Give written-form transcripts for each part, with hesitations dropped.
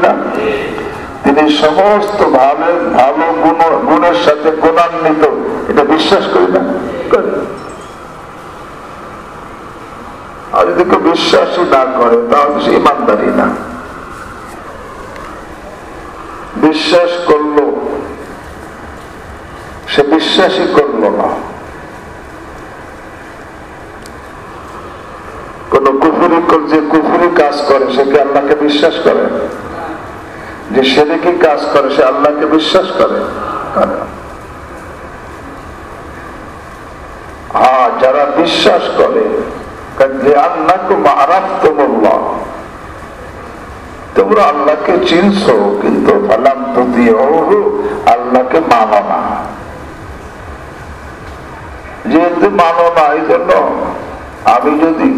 না? তিনি সমস্ত ভালো ভালো গুণের সাথে গুণান্বিত, এটা বিশ্বাস করি না? আর যদি কেউ বিশ্বাসই না করে তাহলে সে ইমানদারি না। বিশ্বাস করলো, সে বিশ্বাসই করলো না। কোন যে কুফরি কাজ করে সে কি আল্লাহকে বিশ্বাস করে? যে শিরকি কাজ করে সে আল্লাহকে বিশ্বাস করে? হ্যাঁ, যারা বিশ্বাস করে, তোমরা আল্লাহকে চিনছো কিন্তু আল্লাহকে মানো না। যেহেতু মানো না, এই জন্য আমি যদি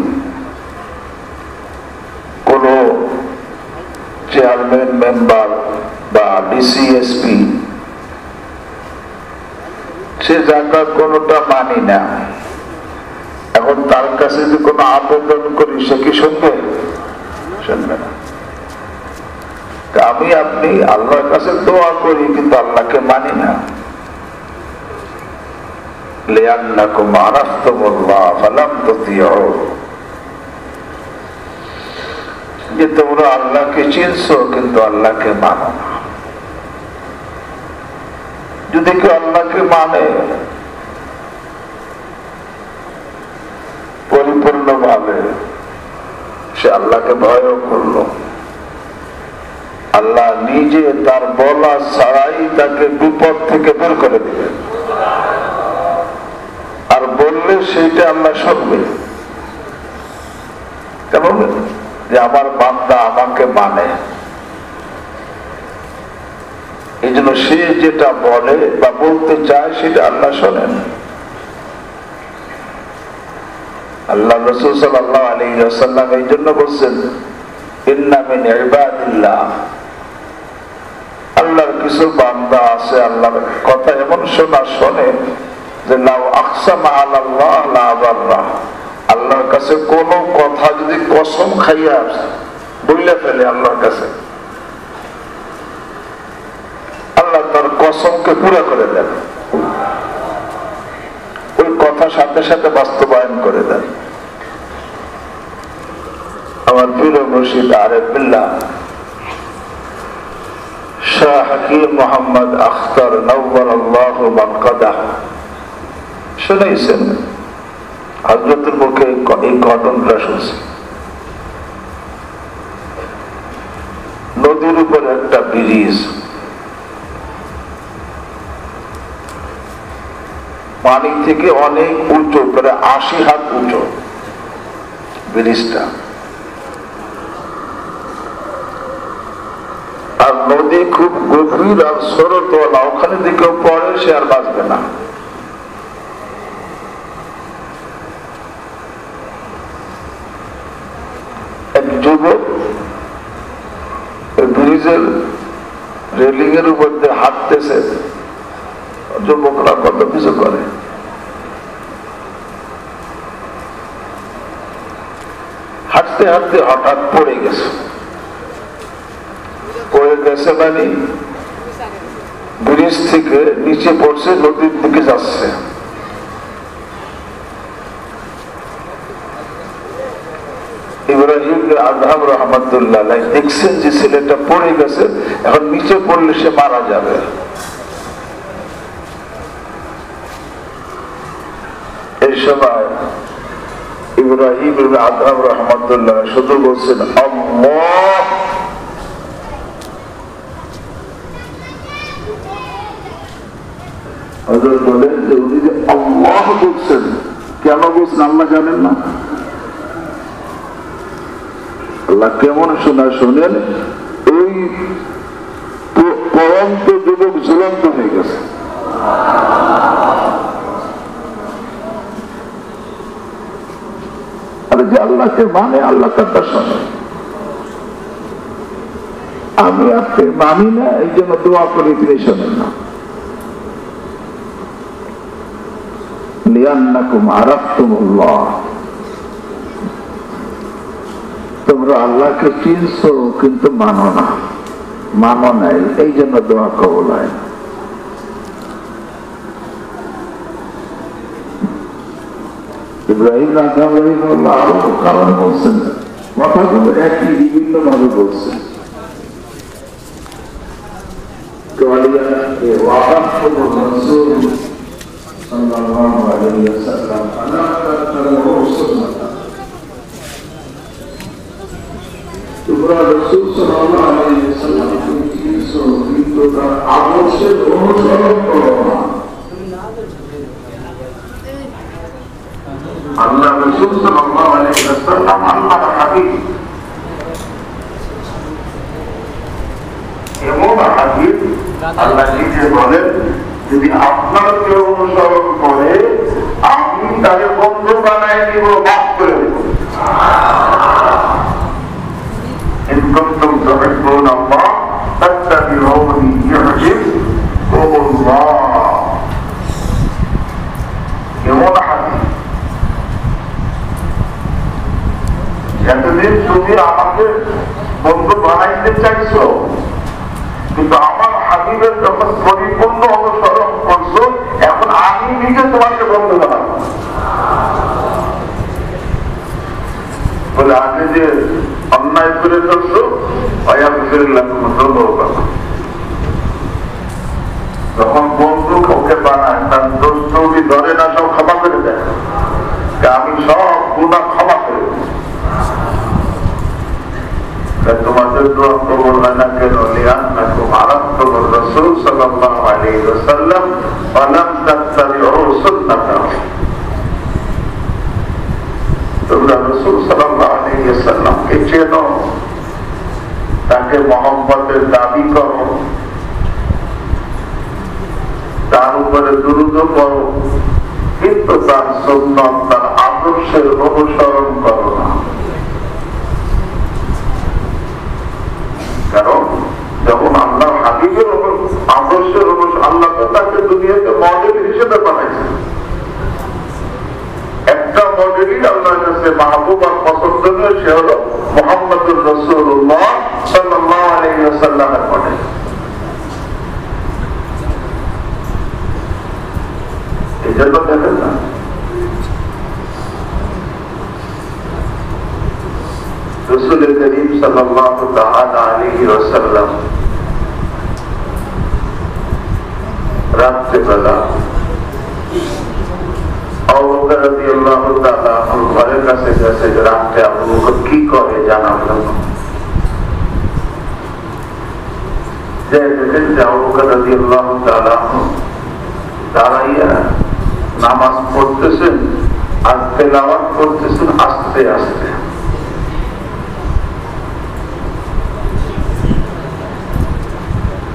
কোন চেয়ারম্যান, মেম্বার বা ডিসিএসপি, সে জায়গা কোনটা মানি না, এখন তার কাছে যদি কোনো আবেদন করি সে কি শুনবে? শুনবে না। আমি আপনি আল্লাহর কাছে দোয়া করি কিন্তু আল্লাহকে মানি না। লিআন্নাকুম আরাফতুমুল্লাহ ফালাম তুতিউ, যে তোমরা আল্লাহকে চিনছো কিন্তু আল্লাহকে মানো না। যদি কেউ আল্লাহকে মানে পরিপূর্ণভাবে, সে আল্লাহকে ভয়ও করলো, আল্লাহ নিজে তার বলা ছাড়াই তাকে বিপদ থেকে বের করে দিবেন। আর বললে সেইটা আল্লাহ শুনবে। কেমন যে আমার বান্দা আমাকে মানে, এই জন্য সে যেটা বলে বা বলতে চায় সেটা আল্লাহ শোনেন। আল্লাহ রাসূল সাল্লাল্লাহু আলাইহি ওয়াসাল্লাম এই জন্য বলছেন, ইন্না মিন ইবাদিল্লাহ, আল্লাহর কিছু বান্দা আছে আল্লাহর কথা এমন শোনে যে লাউ আকসামা আলাল্লাহ লা আবাররা, আল্লাহর কাছে কোন কথা যদি কসম খাইয়া বইলে ফেলে আল্লাহর কাছে, আল্লাহ তার কসমকে পুরা করে দেন, ওই কথা সাথে সাথে বাস্তবায়ন করে দেন। আমার প্রিয় মুর্শিদ আরেফ বিল্লাহ শাহ হাকিম মোহাম্মদ আখতার নওয়ারাল্লাহু মারকাদাহ শুনেছেন, হযরতের মুখে এই ঘটনাটা শুনছি। নদীর উপর একটা ব্রিজ, পানি থেকে অনেক উঁচু, প্রায় ৮০ হাত উঁচু ব্রিজটা। আর নদী খুব গভীর আর স্রোতওয়ালা, ওখানে দিকে পড়ে সে আর বাঁচবে না। এক যুবক ব্রিজের রেলিং এর উপর দিয়ে হাঁটতেছে, যুবকরা কত কিছু করে। হাঁটতে হাঁটতে হঠাৎ পড়ে গেছে। মানে ব্রিজ থেকে নিচে পড়ছে, নদীর দিকে যাচ্ছে। ইব্রাহিম আদহাম রহমতুল্লাহ দেখছেন যে ছেলেটা পড়ে গেছে, এখন নিচে পড়লে সে মারা যাবে। এই সময় ইব্রাহিম আদহাম রহমতুল্লাহ শুধু বলছেন আল্লাহ। বলেন যে উনি যে আল্লাহ বলছেন, কেন বলছেন আল্লাহ জানেন না? আল্লাহ কেমন শোনা শোনেন, ওই পরন্ত যুবক ঝুলন্ত হয়ে গেছে। আর যে আল্লাহকে মানে আল্লাহ তার শোনে। আমি আপনি মানি না, এই জন্য দোয়া করে তিনি শোনেন না। তোমরা আল্লাহকে চিনছো কিন্তু মানো না। মানো নাই, এই জন্য দোয়া কবুল হয় না। ইব্রাহিম আযম রাহিমাহুল্লাহ আরো কারণ বলছেন, কথাগুলো একই বিভিন্ন ভাবে বলছেন। তোমরা রাসূল সাল্লাল্লাহু আলাইহি ওয়াসাল্লামকে চিনছো, কিন্তু তার আদর্শের অনুসরণ করো না। আল্লাহ রাসূল সাল্লাল্লাহু আলাইহি ওয়াসাল্লাম আল্লাহর হাবিব, এমন হাবিব আল্লাহ নিজে বলেন, যদি আপনার কেউ অনুসরণ করে আমি তাকে বন্ধু বানায় দিব, মাফ করে দেব। إن كنتم تحبون الله فاتبعوني يحببكم الله। এমন হাদিস, এতদিন তুমি আমাকে বন্ধু বানাইতে চাইছো, কিন্তু আমার হাবিবের যখন পরিপূর্ণ অনুসরণ করছো, এখন আমি নিজে তোমাকে বন্ধু বানাবো। বলে আগে যে অন্যায় করে চলছো, যখন বন্ধু ওকে বানায় তার দোষ ত্রুটি ধরে না, সব ক্ষমা করে দেয়, আমি সব গুনাহ ক্ষমা করে দিই। তোমাদের দোয়া কবুল হয় না কেন? লিআন্নাকুম আরাফতুম রাসূল সাল্লাল্লাহু আলাইহি ওয়াসাল্লাম ওয়া লাম তাত্তাবিউ সুন্নাতাহু। তোমরা রাসূল সাল্লাল্লাহু আলাইহি ওয়াসাল্লামকে চেনো, তাকে মুহাম্মদের দাবি করো, তার উপরে দুরূদ পড়ো, কিন্তু তার সুন্নাত, তার আদর্শের অনুসরণ করো না। কারণ যখন আল্লাহ হাবিবের আদর্শের অনুসরণ, আল্লাহ তো তাকে দুনিয়াতে মডেল হিসেবে বানাইছে। একটা মডেলই আল্লাহর কাছে মাহবুব আর পছন্দনীয়, সে হলো মুহাম্মদুর রাসূলুল্লাহ সাল্লাল্লাহু আলাইহি ওয়াসাল্লামের মডেল। এই জন্য দেখেন না, রাসূল করিম সাল্লাল্লাহু তাআলা আলাইহি ওয়াসাল্লাম রাত্রিবেলা আবু বকর রাদিয়াল্লাহু তাআলা ঘরের কাছে গেছে, রাতে আবু বকর কি করে জানার জন্য। যে দেখেন যে আবু বকর রাদিয়াল্লাহু তাআলা দাঁড়াইয়া নামাজ পড়তেছেন আর তেলাওয়াত করতেছেন আস্তে আস্তে।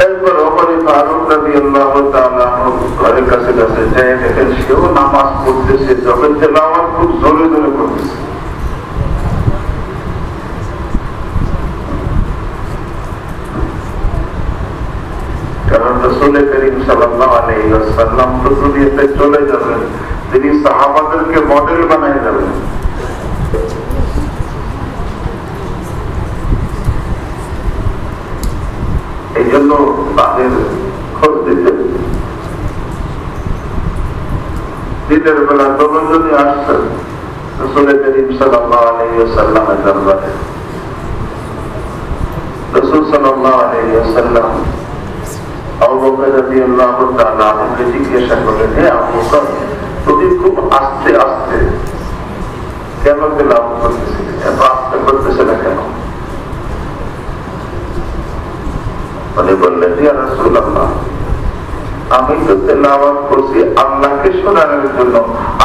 এরপর ওমর ফারুক রাদিয়াল্লাহু তাআলা ঘরের কাছে গেছে, যে দেখেন সেও নামাজ পড়তেছে, যখন তেলাওয়াত খুব জোরে জোরে করতেছে। কারণ রাসূল করিম সাল্লাল্লাহু আলাইহি ওয়াসাল্লাম তো দুনিয়াতে চলে যাবেন, তিনি সাহাবাদেরকে মডেল বানায় যাবেন। এই জন্য তাদের খোঁজ দিতেন। দিনের বেলা দশজনই আসছেন রাসূল করিম সাল্লাল্লাহু আলাইহি ওয়াসাল্লামের দরবারে। রাসূল সাল্লাল্লাহু আলাইহি ওয়াসাল্লাম আবু বকর রাদিয়াল্লাহু তাআলা আনহুকে জিজ্ঞাসা করলেন, হে আবু বকর, তুমি খুব আস্তে আস্তে কেন তেলাওয়াত করতেছিলে, এত আস্তে করতেছে না কেন? বললেন, ইয়া রাসূলুল্লাহ, আমি তো তেলাওয়াত করছি আল্লাহকে শোনানোর জন্য,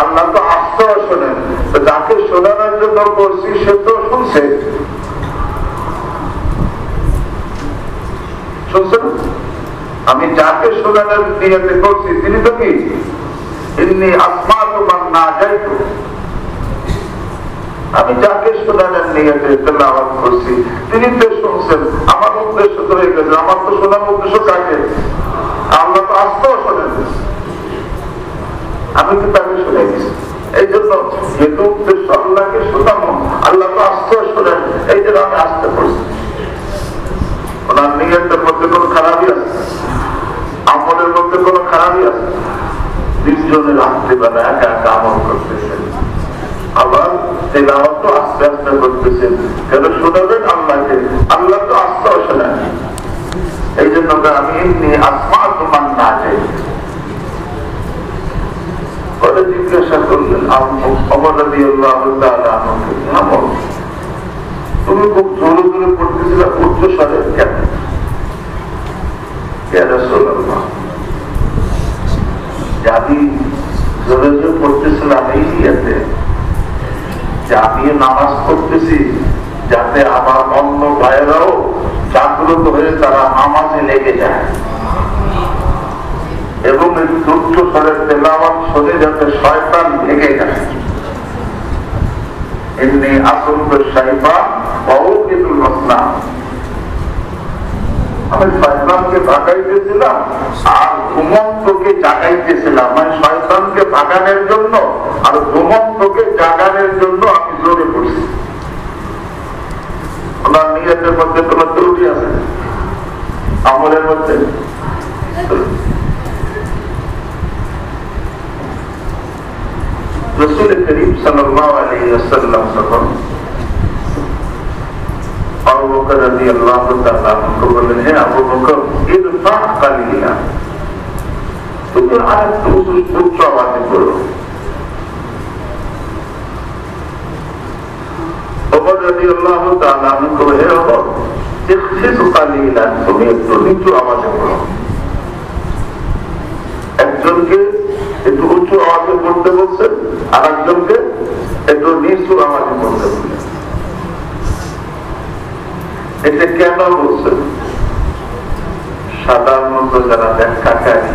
আল্লাহ তো আস্তেও শোনেন, তো যাকে শোনানোর জন্য করছি সে তো শুনছে। শুনছেন? আমি যাকে শোনানোর নিয়তে করছি তিনি তো কি, ইন্নী আসমাতু মান নাজাইতু, আমি যাকে শোনানোর নিয়তে তেলাওয়াত করছি তিনি তো শুনছেন। আমার উদ্দেশ্য তো হয়ে গেছে, আমার তো শোনার উদ্দেশ্য কাকে? আল্লাহ তো আস্তেও শোনেন, আমি তো তাকে শুনে গেছি। এই জন্য যেহেতু উদ্দেশ্য আল্লাহকে শোনানো, আল্লাহ তো আস্তেও শোনেন, এই জন্য আমি আস্তে করছি। ওনার নিয়তের মধ্যে কোনো খারাপই আছে? আমলের মধ্যে কোনো খারাপই আছে? 20 জনের রাত্রিবেলা একা একা আমল করতেছেন, আবার তেলাওয়াত আস্তে আস্তে করতেছেন। কেন শোনাবেন আল্লাহকে? আল্লাহ তো আস্তে শোনেন। এই জন্য আমি এমনি আসমা তোমার না চাই। পরে জিজ্ঞাসা করলেন ওমর রাদিয়াল্লাহু তাআলা আনহুকে, আমল তুমি খুব জোরে জোরে পড়তেছিলে, উচ্চ স্বরে কেন? ইয়া রাসূলুল্লাহ, আমি জোরে জোরে পড়তেছিলাম এই নিয়তে যে আমি নামাজ পড়তেছি যাতে আমার অন্য ভাইয়েরাও জাগ্রত হয়ে তারা নামাজে লেগে যায়, এবং এই উচ্চ স্বরের তেলাওয়াত শুনে যাতে শয়তান ভেঙে যায়। এমনি আসল শয়তান ওয়াউকিদুল মাসনা, আমি শয়তানকে ভাগাইতেছিলাম আর ঘুমন্তকে জাগাইতেছিলাম। মানে শয়তানকে ভাগানোর জন্য আর ঘুমন্তকে জাগানোর জন্য আমি জোরে পড়ছি। ওনার নিয়তের মধ্যে কোনো ত্রুটি আছে? আমলের মধ্যে রাসূল করিম সাল্লাল্লাহু আলাইহি ওয়াসাল্লাম যখন আবু বকর রাদিয়াল্লাহু তাআলা আনহু বললেন, হে আবু বকর, ইরফা কালিলা, তুমি আরেকটু উচ্চ আওয়াজে পড়ো। ওমর রাদিয়াল্লাহু তাআলা আনহু, হে ওমর, ইখফিজ কালিলা, তুমি একটু নিচু আওয়াজে পড়ো। একজনকে একটু উঁচু আওয়াজে পড়তে বলছেন, আর একজনকে একটু নিচু আওয়াজে পড়তে বলছেন। এটা কেন বলছেন? সাধারণত যারা ব্যাখ্যাকারী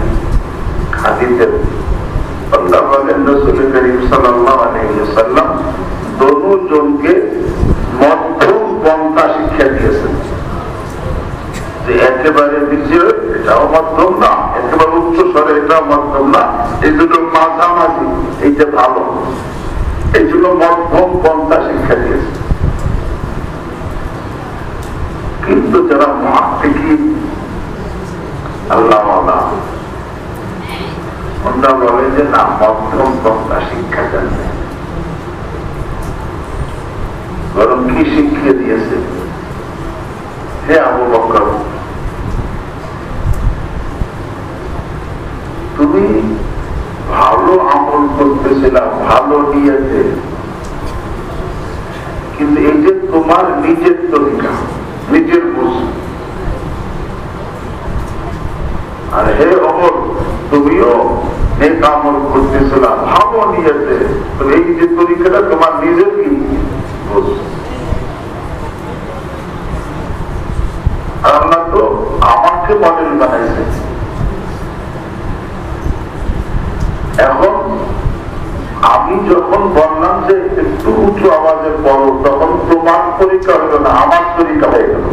হাদিসের আল্লাহ বলেন, রাসূল করিম সাল্লাল্লাহু আলাইহি ওয়াসাল্লাম দুজনকে মধ্যম পন্থা শিক্ষা দিয়েছেন, যে একেবারে নিচে এটাও মধ্যম না, একেবারে উচ্চ স্বরে এটাও মধ্যম না, এই দুটো মাঝামাঝি, এইটা ভালো। এই জন্য মধ্যম পন্থা শিক্ষা দিয়েছে। কিন্তু যারা মুহাক্কিকিন আল্লাহওয়ালা, ওনারা বলে যে না, মধ্যম পন্থা শিক্ষা দেন, বরং কি শিখিয়ে দিয়েছে? হে আবু বকর, তুমি ভালো আমল করতেছিলাম ভালো নিয়েছে, কিন্তু এই যে তোমার নিজের তরিকা, নিজের বুঝ, আর হে ওমর, তুমিও নেক আমল করতেছিলাম ভালো নিয়েছে, তো এই যে তরিকাটা তোমার নিজের কি বুঝ। আল্লাহ তো আমাকে মডেল বানাইছে। এখন আমি যখন বললাম যে একটু উঁচু আওয়াজে পড়ো, তখন তোমার তরিকা হইল না, আমার তরিকা হয়ে গেল।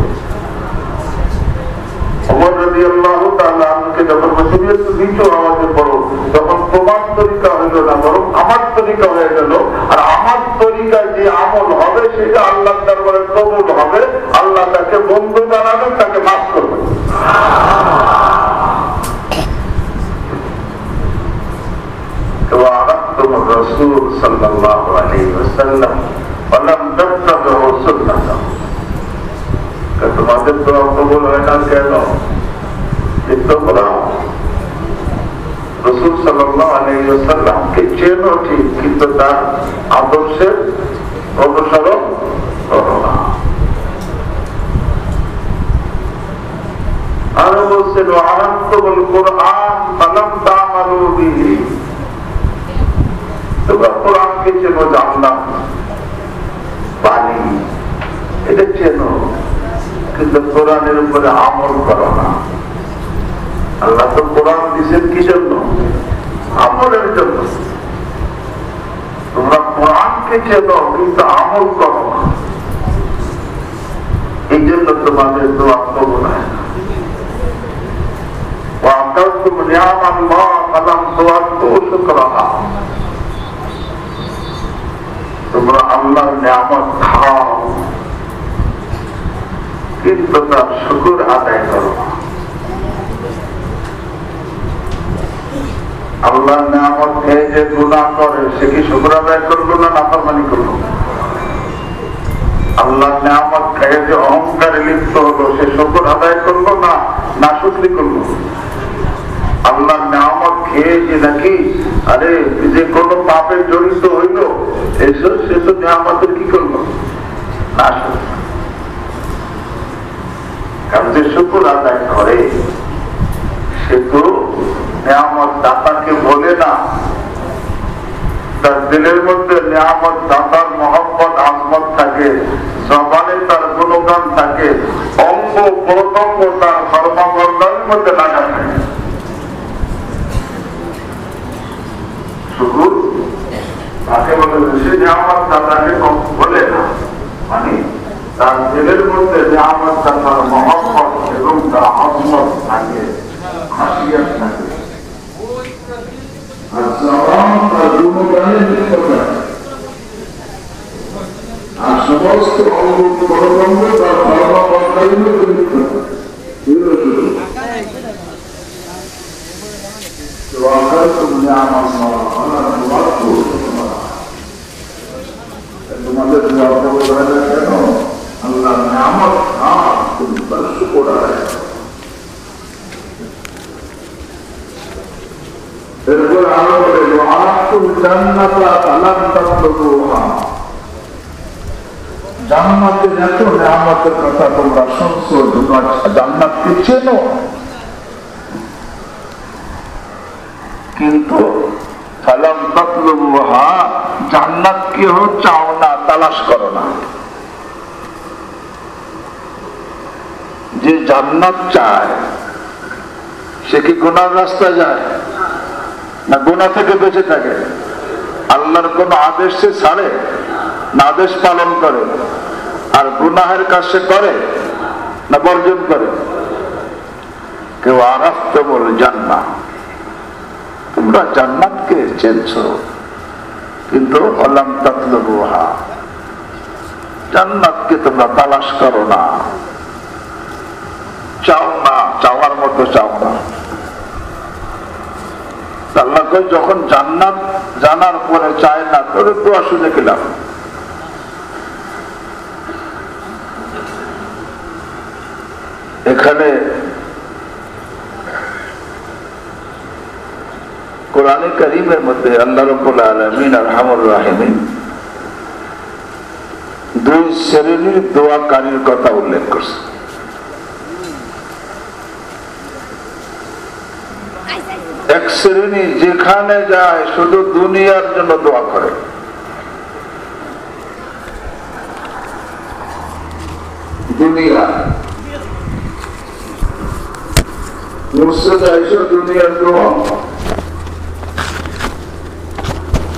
ওমর রাদিয়াল্লাহু তাআলা আনহুকে যখন তুমি একটু নিচু আওয়াজে পড়ো, তখন তোমার তরিকা হইল না, বরং আমার তরিকা হয়ে গেল। আর আমার তরিকায় যে আমল হবে সেটা আল্লাহর দরবারে কবুল হবে, আল্লাহ তাকে বন্ধু বানাবেন, তাকে মাফ করবেন। রাসূল সাল্লাল্লাহু আলাইহি ওয়াসাল্লাম ওয়ালাম তাত্তাবিউ সুন্নাতাহ, তোমাদের দোয়া কবুল হয় না কেন? তোমরা রাসূল সাল্লাল্লাহু আলাইহি ওয়াসাল্লামকে চেনো ঠিক, কিন্তু তার আদর্শের অনুসরণ করো না। আর বলছেন, ওয়াআরাফতুল কুরআন ফালাম তা'মালু বিহি, তোমরা কোরআনকে চেনো, জানলাম বাণী, এটা চেনো, কিন্তু কোরআনের উপরে আমল করো না। আল্লাহ তো কোরআন দিয়েছেন কি জন্য? আমলের জন্য। তোমরা কোরআনকে চেনো কিন্তু আমল করো না, এই জন্য তোমাদের দোয়া কবুল হয় না। وَأَقَلْتُمْ نِعَمَ اللَّهِ فَلَمْ تُؤَدُّوا شُكْرَهَا, তোমরা আল্লাহর নিয়ামত খাও কিন্তু তার শুকর আদায় করো। আল্লাহর নিয়ামত খেয়ে যে গুনাহ করে সে কি শুকর আদায় করলো না নাফরমানি করলো? আল্লাহর নিয়ামত খেয়ে যে অহংকারে লিপ্ত হলো সে শুকর আদায় করলো না নাশুকরি করলো? আল্লাহর নিয়ামত খেয়ে যে নাকি আরে যে কোনো পাপে জড়িত হইল এসব সে তো নিয়ামতের কি করলো? নাশুকরি। কারণ যে শুকর আদায় করে সে তো নিয়ামত দাতাকে বলে না, তার দিলের মধ্যে নিয়ামত দাতার মহব্বত আজমত থাকে, জবানে তার গুণগান থাকে, অঙ্গ প্রত্যঙ্গ তার কর্মবর্ণের মধ্যে লাগা থাকে। শুকুর তাকে বলে সে নিয়ামত দাতাকে বলে না, মানে তার দিলের মধ্যে নিয়ামত দাতার মহব্বত এবং তার আজমত থাকে, খাসিয়ত থাকে। আর জবান তার গুণগানে লিপ্ত থাকে, আর সমস্ত অঙ্গ প্রত্যঙ্গ তার কর্মবর্ণের মধ্যে লিপ্ত থাকে। তোমাদের কেন আল্লাহ নিয়ামত তুমি তার শুকর আদায় করো। এরপর আরো বলে জান্নাতের এত নিয়ামতের কথা তোমরা শুনছো, জান্নাতকে চেনো, কিন্তু জান্নাত কেহ চাও না, তালাশ করো না। যে জান্নাত চায় সে কি গুনার রাস্তায় যায় না গুনাহ থেকে বেঁচে থাকে? আল্লাহর কোন আদেশ সে ছাড়ে না আদেশ পালন করে? আর গুনাহের কাজ সে করে না বর্জন করে? কেউ আরাফতে বল জান্নাত, তোমরা জান্নাতকে চেনছ কিন্তু অলাম তাতলুবুহা, জান্নাতকে তোমরা তালাশ করো না, চাও না, চাওয়ার মতো চাও না। আল্লাহ কই যখন জান্নাত জানার পরে চায় না তোর দোয়া শুনে গেলাম। এখানে কোরআনে কারীমের মধ্যে আল্লাহ রাব্বুল আলামিন আরহামুর রাহিমিন দুই শ্রেণীর দোয়াকারীর কথা উল্লেখ করছে। এক শ্রেণী যেখানে যায় শুধু দুনিয়ার জন্য দোয়া করে, দুনিয়া দুনিয়ার দোয়া,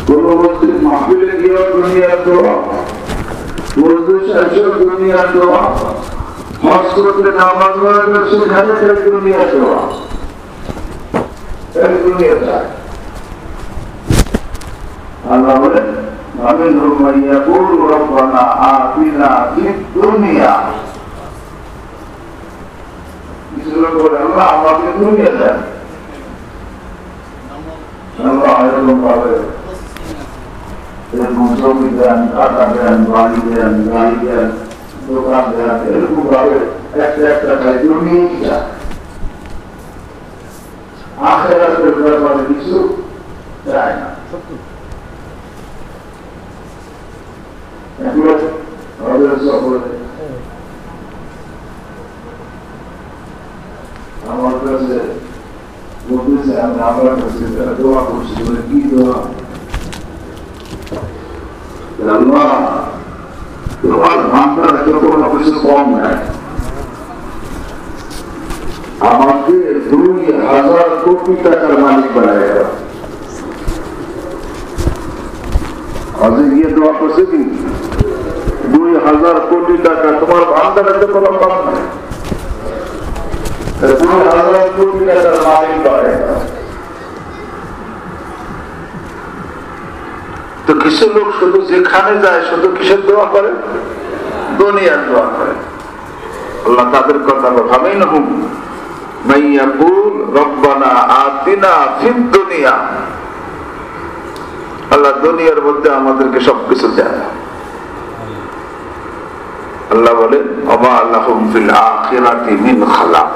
কোন মসজিদ মাহফিলে গিয়েও দুনিয়ার দোয়া, দুনিয়ার দোয়া, হজ করতে নামাজ সেখানে দুনিয়ার দোয়া, দুনিয়া চায়। আল্লাহ বলেন আমিনহুম মান ইয়াকুলু রাব্বানা আতিনা ফিদ দুনিয়া, কিছু লোক বলে আল্লাহ আমাকে দুনিয়া দেন, আল্লাহ এরকম ভাবে এরকম জমি দেন, টাকা দেন, বাড়ি দেন, গাড়ি দেন, দোকান দেন, এরকম ভাবে একটা একটা চাই, দুনিয়া চায়। আখিরাতের ব্যাপারে কিছু চায় না। আমার কাছে বলতেছে আমি আমার কাছে দোয়া করছি, বলে কি দোয়া? আল্লাহ তোমার ভান্ডার কোনো কিছু কম নাই, আমাকে 2000 কোটি টাকার মালিক বানায় দাও। আজকে গিয়ে দোয়া করছে কি 2000 কোটি টাকা তোমার ভান্ডারে তো কোনো কম নাই, 2000 কোটি টাকার মালিক বানায় দাও। তো কিছু লোক শুধু যেখানে যায় শুধু কিসের দোয়া করে? দুনিয়ার দোয়া করে। আল্লাহ তাদের কথা ফামিনহুম মাইয়াকুল রব্বানা আতিনা ফিদ দুনিয়া, আল্লাহ দুনিয়ার মধ্যে আমাদেরকে সবকিছু দেয়। আল্লাহ বলেন ওমা লাহুম ফিল আখিরাতি মিন খালাক,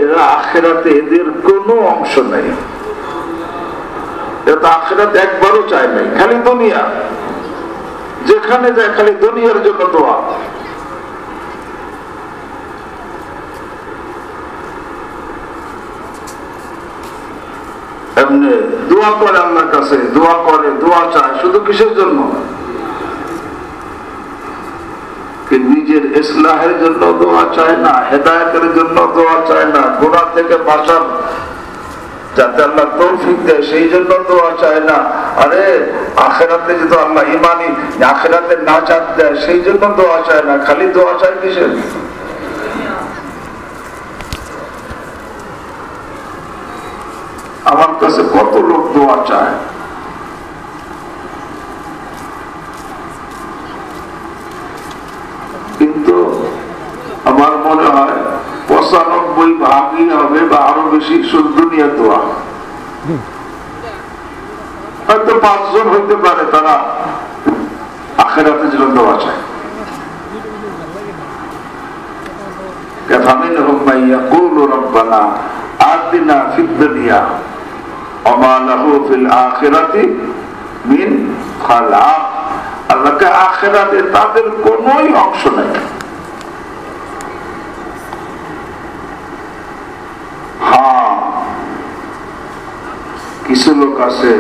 এরা আখিরাতে এদের কোনো অংশ নেই। এরা তো আখিরাতে একবারও চায় নাই, খালি দুনিয়া, যেখানে যায় খালি দুনিয়ার জন্য দোয়া। এমনি দোয়া করে আল্লাহর কাছে, দোয়া করে, দোয়া চায়, শুধু কিসের জন্য? নিজের ইসলাহের জন্য দোয়া চায় না, হেদায়েতের জন্য দোয়া চায় না, গুনাহ থেকে বাঁচার যাতে আল্লাহ তৌফিক দেয় সেই জন্য দোয়া চায় না। আরে আখিরাতে যদি আল্লাহ ইমানি আখিরাতে নাজাত দেয় সেই জন্য দোয়া চায় না, খালি দোয়া চায় কিসের? আমার কাছে কত লোক দোয়া চায়, কিন্তু আমার মনে হয় 95% হবে বা আরো বেশি দুনিয়ার দোয়া। হয়তো 5 জন হইতে পারে তারা আখিরাতের জন্য দোয়া চায়। ফামিনহুম মাইয়াকুলু রব্বানা আতিনা ফিদ দুনিয়া ওমা লাহু ফিল আখিরাতি মিন খালাক, আল্লাহকে আখিরাতে তাদের কোনোই অংশ নাই। হ্যাঁ, কিছু লোক আছে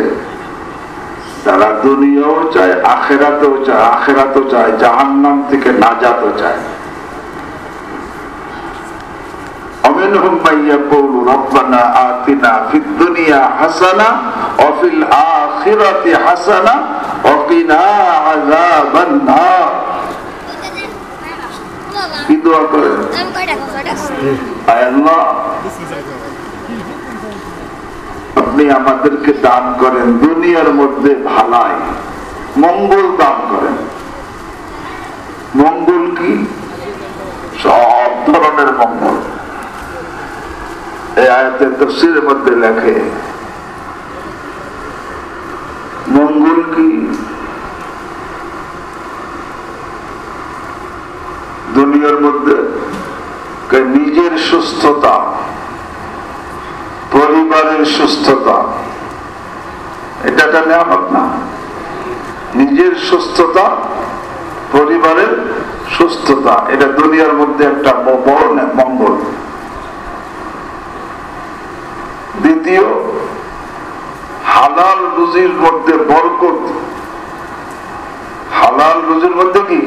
তারা দুনিয়াও চায়, আখিরাতেও চায়, আখিরাতও চায়, জাহান্নাম থেকে নাজাতও চায়। ومنهم من يقول ربنا آتنا في الدنيا حسنة وفي الآخرة حسنة وقنا عذاب النار। কি দোয়া করে? আয় আল্লাহ, আপনি আমাদেরকে দান করেন দুনিয়ার মধ্যে ভালাই, মঙ্গল দান করেন। মঙ্গল কি? সব ধরনের মঙ্গল। এই আয়াতের তাফসীরের মধ্যে লেখে মঙ্গল কি? দুনিয়ার মধ্যে নিজের সুস্থতা, পরিবারের সুস্থতা, এটা একটা নিয়ামত না? নিজের সুস্থতা, পরিবারের সুস্থতা, এটা দুনিয়ার মধ্যে একটা বড় মঙ্গল। দ্বিতীয়, হালাল রুজির মধ্যে বরকত। হালাল রুজির মধ্যে কি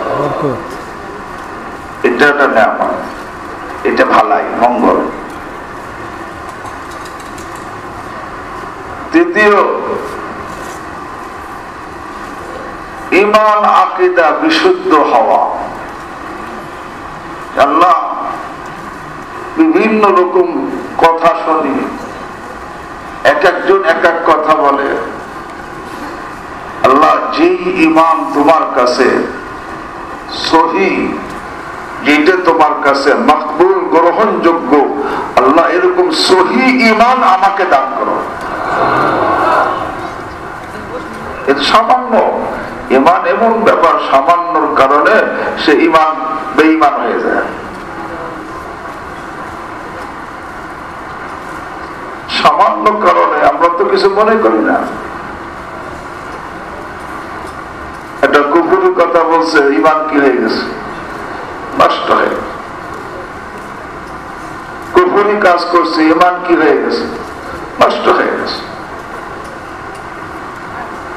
বরকত? এটা একটা নিয়ামত, এটা ভালাই, মঙ্গল। তৃতীয়, ঈমান আকীদা বিশুদ্ধ হওয়া। আল্লাহ বিভিন্ন রকম কথা শুনি, এক একজন এক এক কথা বলে। আল্লাহ যেই ঈমান তোমার কাছে সহি, যেটা তোমার কাছে মকবুল, গ্রহণযোগ্য, আল্লাহ এরকম সহি ঈমান আমাকে দান করো। এটা সামান্য ঈমান, এমন ব্যাপার সামান্যর কারণে সে ঈমান বেঈমান হয়ে যায়। সামান্য কারণে আমরা তো কিছু মনে করি না। একটা কুফুরি কথা বলছে, ঈমান কি হয়ে গেছে? নষ্ট হয়ে গেছে। কুফুরি কাজ করছে, ঈমান কি হয়ে গেছে? নষ্ট হয়ে গেছে।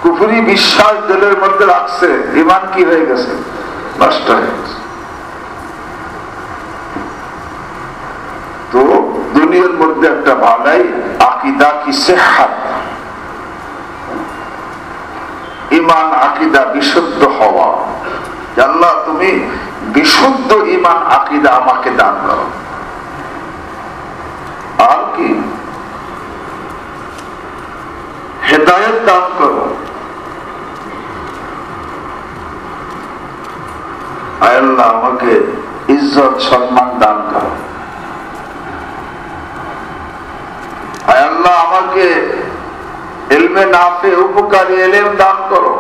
কুফুরি বিশ্বাস দিলের মধ্যে রাখছে, ঈমান কি হয়ে গেছে? নষ্ট হয়ে গেছে। তো দুনিয়ার মধ্যে একটা ভালাই আকীদা কি সিহহাত, ঈমান আকীদা বিশুদ্ধ হওয়া। আল্লাহ তুমি বিশুদ্ধ ঈমান আকীদা আমাকে দান করো। আর কি? হেদায়েত দান করো। আয় আল্লাহ আমাকে ইজ্জত সম্মান দান করো, আয় আল্লাহ আমাকে ইলমে নাফে উপকারী ইলম দান করো,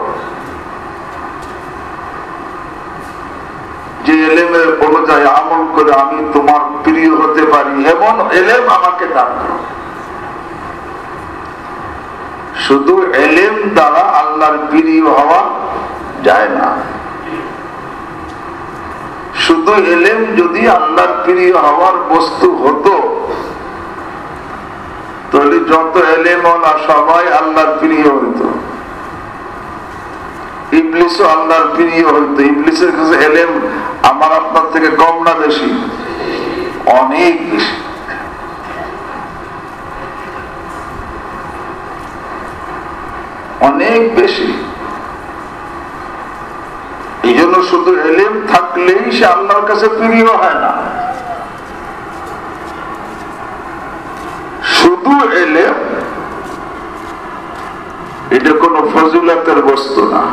যে ইলমের অনুযায়ী আমল করে আমি তোমার প্রিয় হতে পারি এমন ইলম আমাকে দান করো। শুধু ইলম দ্বারা আল্লাহর প্রিয় হওয়া যায় না। শুধু ইলম যদি আল্লাহর প্রিয় হওয়ার বস্তু হতো তাহলে যত ইলম ওয়ালা সবাই আল্লাহর প্রিয় হইতো, ইবলিসও আল্লাহর প্রিয় হইতো। ইবলিসের কাছে ইলম আমার আপনার থেকে কম না বেশি? অনেক বেশি। অনেক বেশি। এই জন্য শুধু ইলম থাকলেই সে আল্লাহর কাছে প্রিয় হয় না। শুধু ইলম এটা কোন ফজিলতের বস্তু না।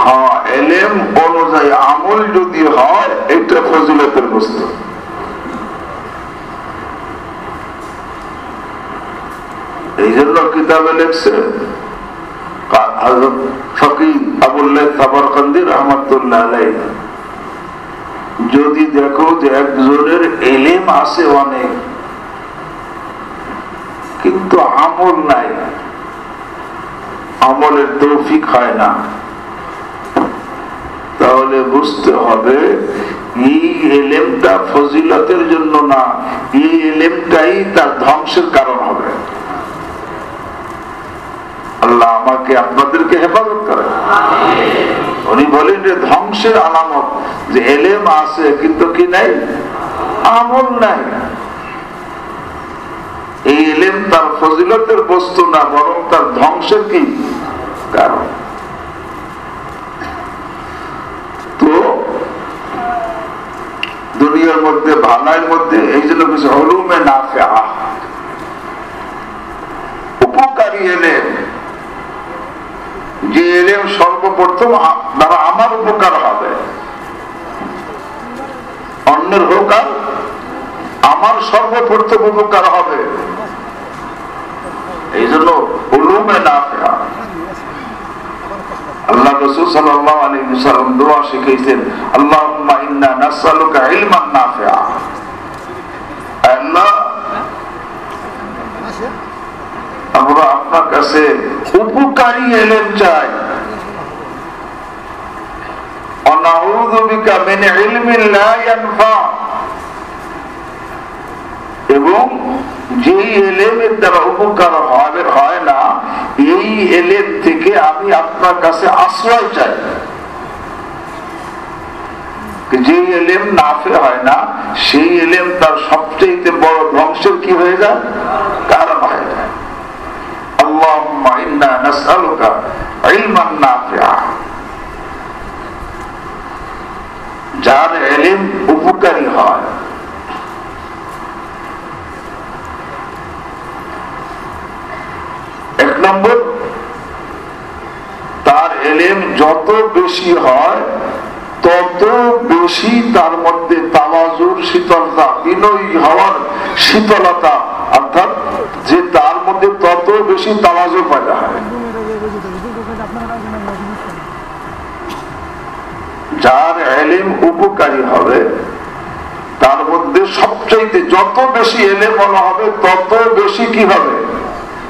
হ্যাঁ, ইলম অনুযায়ী আমল যদি হয় এটা ফজিলতের বস্তু। এই জন্য কিতাবে লিখছে হযরত ফকিহ আবুল্লাহ তাবারকান্দি রাহমাতুল্লাহ আলাইহি, যদি দেখো যে একজনের ইলম আছে অনেক কিন্তু আমল নাই, আমলের তৌফিক হয় না, তাহলে বুঝতে হবে এই ইলমটা ফজিলতের জন্য না, এই ইলমটাই তার ধ্বংসের কারণ হবে। আল্লাহ আমাকে আপনাদেরকে হেফাজত করে। উনি বলেন যে ধ্বংসের আলামত যে ইলম আছে কিন্তু কি নাই? আমল নাই। এই ইলম তার ফজিলতের বস্তু না, বরং তার ধ্বংসের কি কারণ। তো দুনিয়ার মধ্যে ভালাইয়ের মধ্যে এই জন্য কিছু উলুমে নাফিআ, উপকারী ইলম, যে ইলম সর্বপ্রথম দ্বারা আমার উপকার হবে, অন্যের হোক আর আমার সর্বপ্রথম উপকার হবে। এই জন্য উলুমে নাফিআ। আল্লাহ রাসূল সাল্লাল্লাহু আলাইহি ওয়াসাল্লাম দোয়া শিখিয়েছেন, আল্লাহুম্মা ইন্না নাসআলুকা ইলমান নাফিআ। আল্লাহ আমরা আপনার কাছে উপকারী ইলম চাই, অনাউযু বিকা মিন ইলমিন লা ইয়ানফা, এবং যে ইলমের দ্বারা উপকার হয় না এই ইলম থেকে আমি আপনার কাছে আশ্রয় চাই। যে ইলম নাফে হয় না সেই ইলম তার সবচেয়ে বড় ধ্বংসের কি হয়ে যায়? কারণ হয়ে যায়। আল্লাহুম্মা ইন্না নাসআলুকা ইলমান নাফিআ, যার ইলম উপকারী হয়। এক নম্বর, তার ইলম যত বেশি হয় তত বেশি তার মধ্যে তাওয়াজুর শীতলতা, বিনয়ী হওয়ার শীতলতা, অর্থাৎ যে তার মধ্যে তত বেশি তাওয়াজু পয়দা হয়। যার ইলম উপকারী হবে তার মধ্যে সবচাইতে যত বেশি ইলম বলা হবে তত বেশি কি হবে?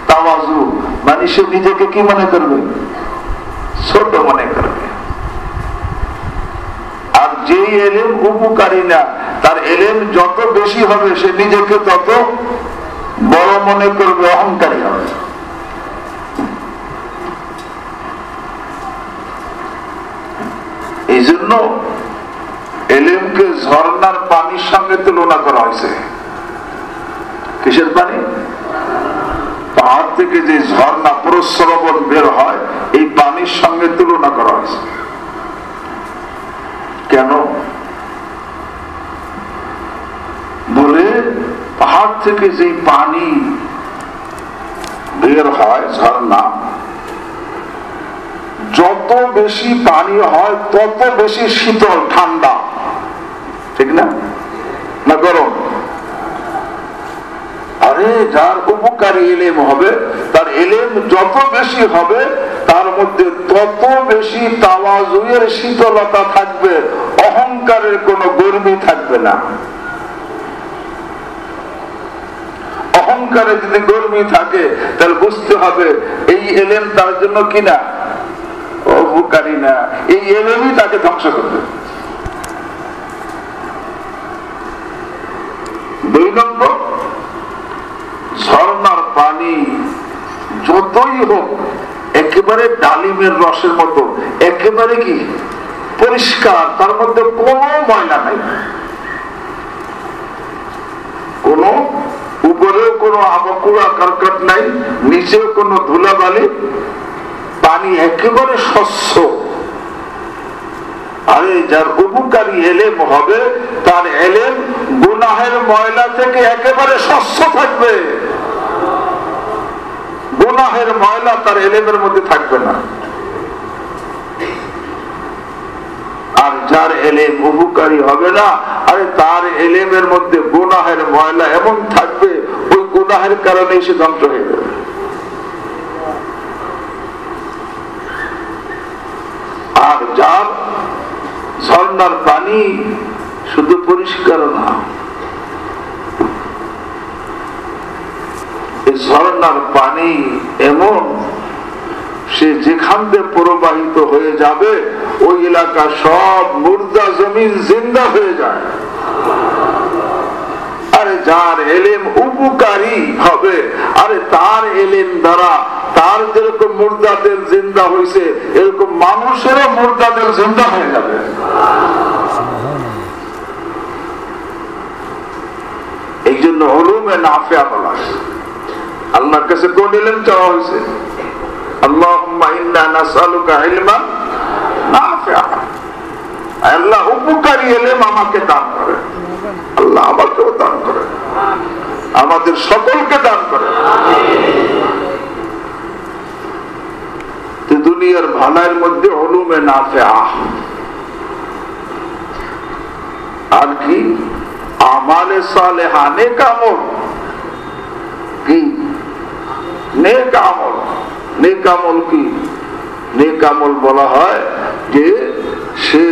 তাওয়াজু, মানে সে নিজেকে কি মনে করবে? ছোট মনে করবে। আর যে ইলম উপকারী না তার ইলম যত বেশি হবে সে নিজেকে তত বড় মনে করবে, অহংকারী হবে। এই জন্য ইলমকে ঝর্ণার পানির সঙ্গে তুলনা করা হয়েছে। কিসের পানি? পাহাড় থেকে যে ঝর্ণা প্রস্রবণ বের হয় এই পানির সঙ্গে তুলনা করা হয়েছে। কেন? বলে পাহাড় থেকে যে পানি বের হয় ঝর্ণা, যত বেশি পানি হয় তত বেশি শীতল ঠান্ডা, ঠিক না? না গরম? আরে যার উপকারী এলেম হবে, তার এলেম যত বেশি হবে তার মধ্যে তত বেশি তাওয়াজুয়ের শীতলতা থাকবে, অহংকারের কোনো গর্মি থাকবে না। অহংকারে যদি গর্মি থাকে তাহলে বুঝতে হবে এই এলেম তার জন্য কিনা উপকারী না, এই এলেমই তাকে ধ্বংস করবে। 2 নম্বর, ঝর্ণার পানি যতই হোক একেবারে ডালিমের রসের মতো, একেবারে কি পরিষ্কার, তার মধ্যে কোনো ময়লা নাই, কোনো উপরেও কোনো আবকুড়া কারকাট নাই, নিচেও কোনো ধুলাবালি, পানি একেবারে স্বচ্ছ। আরে যার উপকারী এলেম হবে তার এলেম গুনাহের ময়লা থেকে একেবারে স্বচ্ছ থাকবে, গুনাহের ময়লা তার এলেমের মধ্যে থাকবে না। আর যার এলেম উপকারী হবে না, আরে তার এলেমের মধ্যে গুনাহের ময়লা এমন থাকবে ওই গুনাহের কারণে সে ধ্বংস হয়ে যাবে। আর যার ঝর্ণার পানি শুধু পরিষ্কার না, এই ঝর্ণার পানি এমন সে যেখান দিয়ে প্রবাহিত হয়ে যাবে ওই এলাকা সব মুর্দা জমিন জিন্দা হয়ে যায়। আরে যার এলেম উপকারী হবে, আরে তার এলেম দ্বারা তার যেরকম মুর্দাদের জিন্দা হয়েছে এরকম মানুষেরও মুর্দাদের জিন্দা হয়ে যাবে। এই জন্য উলুমে নাফিয়া বলা, আল্লাহর কাছে কোন ইলম চাওয়া হয়েছে? আল্লাহুম্মা ইন্না নাসআলুকা ইলমান নাফিআ, আল্লাহ উপকারী ইলম আমাকে দান করেন, আল্লাহ আমাকেও দান করেন, আমাদের সকলকে দান করেন। দুনিয়ার ভালাইয়ের মধ্যে উলুমে নাফিআ আর কি আমালে সালেহা, নেক আমল। কি নেক আমল? নেক আমল কি? নেক আমল বলা হয় যে সে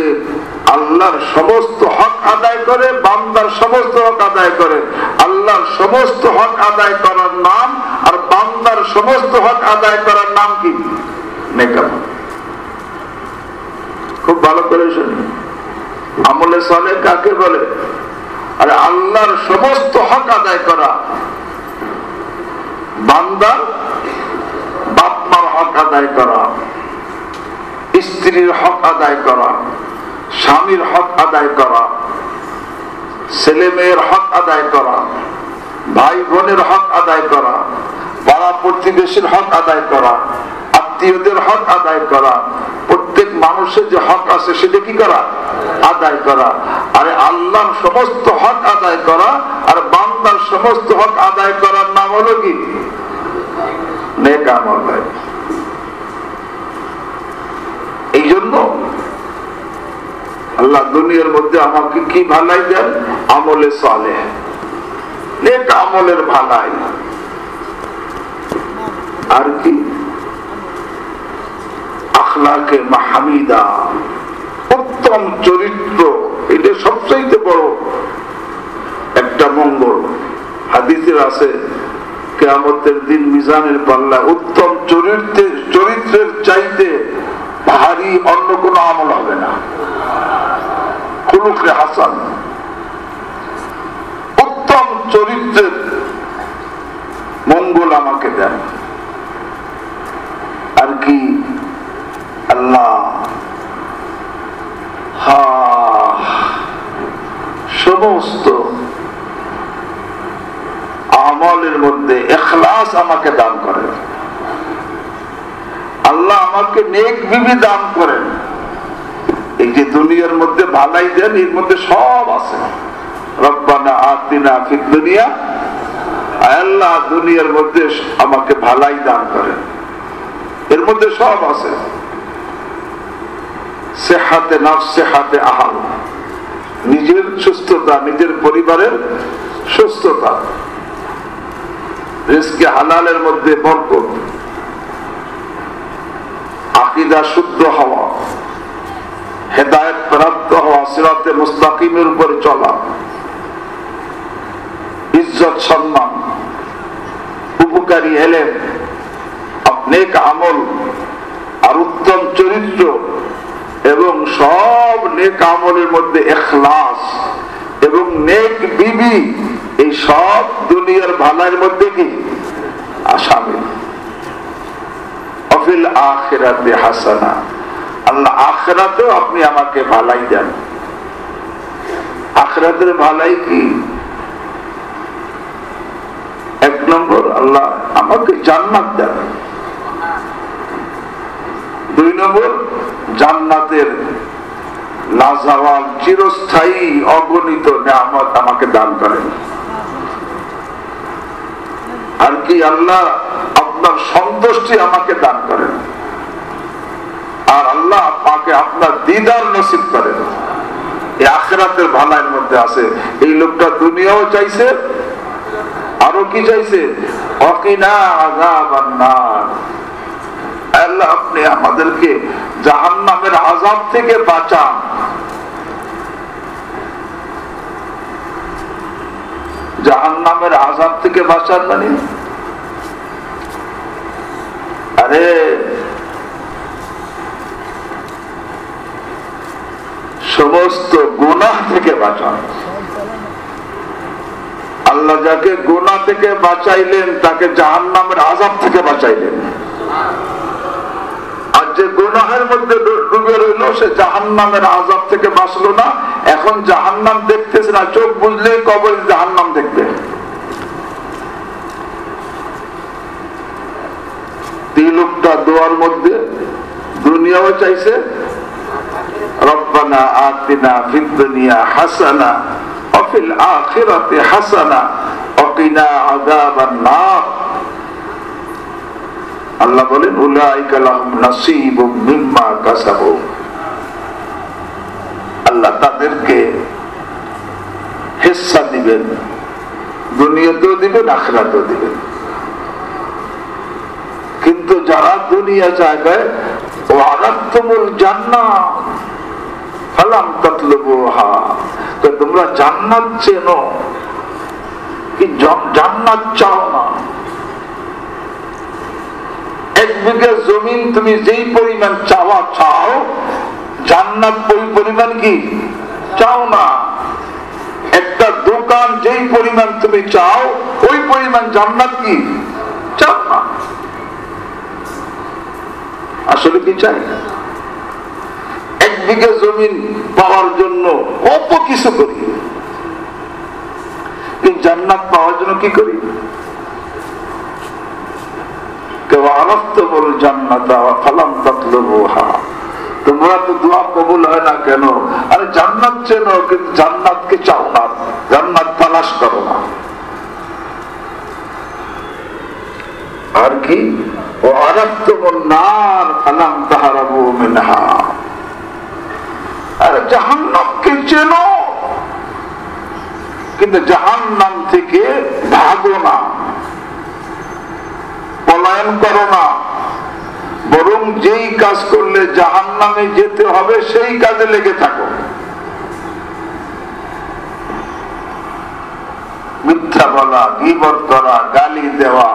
আল্লাহর সমস্ত হক আদায় করে, বান্দার সমস্ত হক আদায় করে। আল্লাহর সমস্ত হক আদায় করার নাম আর বান্দার সমস্ত হক আদায় করার নাম কি? নেক আমল। খুব ভালো করে শুনি, আমলে সালেহ কাকে বলে? আরে আল্লাহর সমস্ত হক আদায় করা, বান্দার বাপ মার হক আদায় করা, স্ত্রীর হক আদায় করা, স্বামীর হক আদায় করা, ছেলে মেয়ের হক আদায় করা, ভাই বোনের হক আদায় করা, পাড়া প্রতিবেশীর হক আদায় করা, আত্মীয়দের হক আদায় করা, প্রত্যেক মানুষের যে হক আছে সেটা কি করা? আদায় করা। আরে আল্লাহর সমস্ত হক আদায় করা আর বান্দার সমস্ত হক আদায় করার নাম হলো কি? নেক আমল। এই জন্য আল্লাহ দুনিয়ার মধ্যে আমাকে কি ভালাই দেন? আমলে সালেহ, নেক আমলের ভালাই। আর কি? আখলাকে মাহমিদা, উত্তম চরিত্র। এটা সবচেয়ে বড় একটা মঙ্গল। হাদিসের আছে কিয়ামতের দিন মিজানের পাল্লা উত্তম চরিত্রের চাইতে ভারী অন্য কোন আমল হবে না। খুলুকে হাসান, উত্তম চরিত্রের মঙ্গল আমাকে দেন। আর কি? আল্লাহ সমস্ত আমলের মধ্যে ইখলাস আমাকে দান করেন। আল্লাহ আমাকে নেক বিবি দান করেন। এই যে দুনিয়ার মধ্যে ভালাই দেন, এর মধ্যে সব আছে। রব্বানা আতিনা ফিদ দুনিয়া, আল্লাহ দুনিয়ার মধ্যে আমাকে ভালাই দান করেন, এর মধ্যে সব আছে। সেহাতে নফস সেহাতে আহাল, নিজের সুস্থতা, নিজের পরিবারের সুস্থতা, রিজকে হালালের মধ্যে বরকত, আকীদা শুদ্ধ হওয়া, হেদায়েত প্রাপ্ত হওয়া, সিরাতে মুস্তাকিমের উপরে চলা, ইজ্জত সম্মান, উপকারী এলেম, নেক আমল আর উত্তম চরিত্র, এবং সব নেক আমলের মধ্যে ইখলাস এবং নেক বিবি, এই সব দুনিয়ার ভালোর মধ্যে কি শামিল। অফিল আখিরাতে হাসানা, আল্লাহ আখিরাতেও আপনি আমাকে ভালাই দেন। আখিরাতের ভালাই কি? এক নম্বর, আল্লাহ আমাকে জান্নাত দেন। দুই নম্বর, জান্নাতের লাজাওয়াল চিরস্থায়ী অগণিত নিয়ামত আমাকে দান করেন। আর কি? আল্লাহ আপনার সন্তুষ্টি আমাকে দান করেন। আর আল্লাহ আপনাকে আপনার দিদার নসিব করেন। এই আখিরাতের ভালাইয়ের মধ্যে আছে। এই লোকটা দুনিয়াও চাইছে, আরো কি চাইছে? ওয়াকিনা আযাবান নার, আল্লাহ আপনি আমাদেরকে জাহান্নামের আযাব থেকে বাঁচান। জাহান্নামের আযাব থেকে বাঁচান মানে, আরে সমস্ত গুনাহ থেকে বাঁচান। আল্লাহ যাকে গুনাহ থেকে বাঁচাইলেন তাকে জাহান্নামের আযাব থেকে বাঁচাইলেন। আর যে গুনাহের মধ্যে ডুবে রইল সে জাহান্নামের আযাব থেকে বাঁচলো না। এখন জাহান্নাম দেখতেছে না, চোখ বুঝলেই কবরে জাহান্নাম দেখবে। এই লোকটা দোয়ার মধ্যে দুনিয়াও চাইছে, রব্বানা আতিনা ফিদ দুনিয়া হাসানা ওয়া ফিল আখিরাতি হাসানা ওয়া কিনা আযাবান নার। আল্লাহ বলেন উলাইকা লাহুম নাসীবুম মিম্মা কাসাবু, আল্লাহ তাদেরকে হিস্সা দিবেন, দুনিয়াতেও দিবেন আখিরাতেও দিবেন। কিন্তু যারা দুনিয়া চাইবে, ওয়ারাতুমুল জান্নাহ ফালাম তাতলুবুহা, তো তোমরা জান্নাত চেনো কি জান্নাত চাও না? এক বিঘা জমিন তুমি যেই পরিমাণ চাওয়া চাও, জান্নাত ওই পরিমাণ কি চাও না। একটা দোকান যেই পরিমাণ তুমি চাও ওই পরিমাণ জান্নাত কি চাও না। আসলে কি চাই? এক বিঘা জমিন পাওয়ার জন্য কত কিছু করি, কিন্তু জান্নাত পাওয়ার জন্য কি করি? তোমরা তো দোয়া কবুল হয় না কেন? আরে জান্নাত চেনো কিন্তু জান্নাতকে চাও না, জান্নাত তালাশ করো না। আর কি? জাহান্নামকে চেনো কিন্তু জাহান্নাম থেকে ভাগো না, পলায়ন করো না, বরং যেই কাজ করলে জাহান্নামে যেতে হবে সেই কাজে লেগে থাকো। মিথ্যা বলা, গীবত করা, গালি দেওয়া,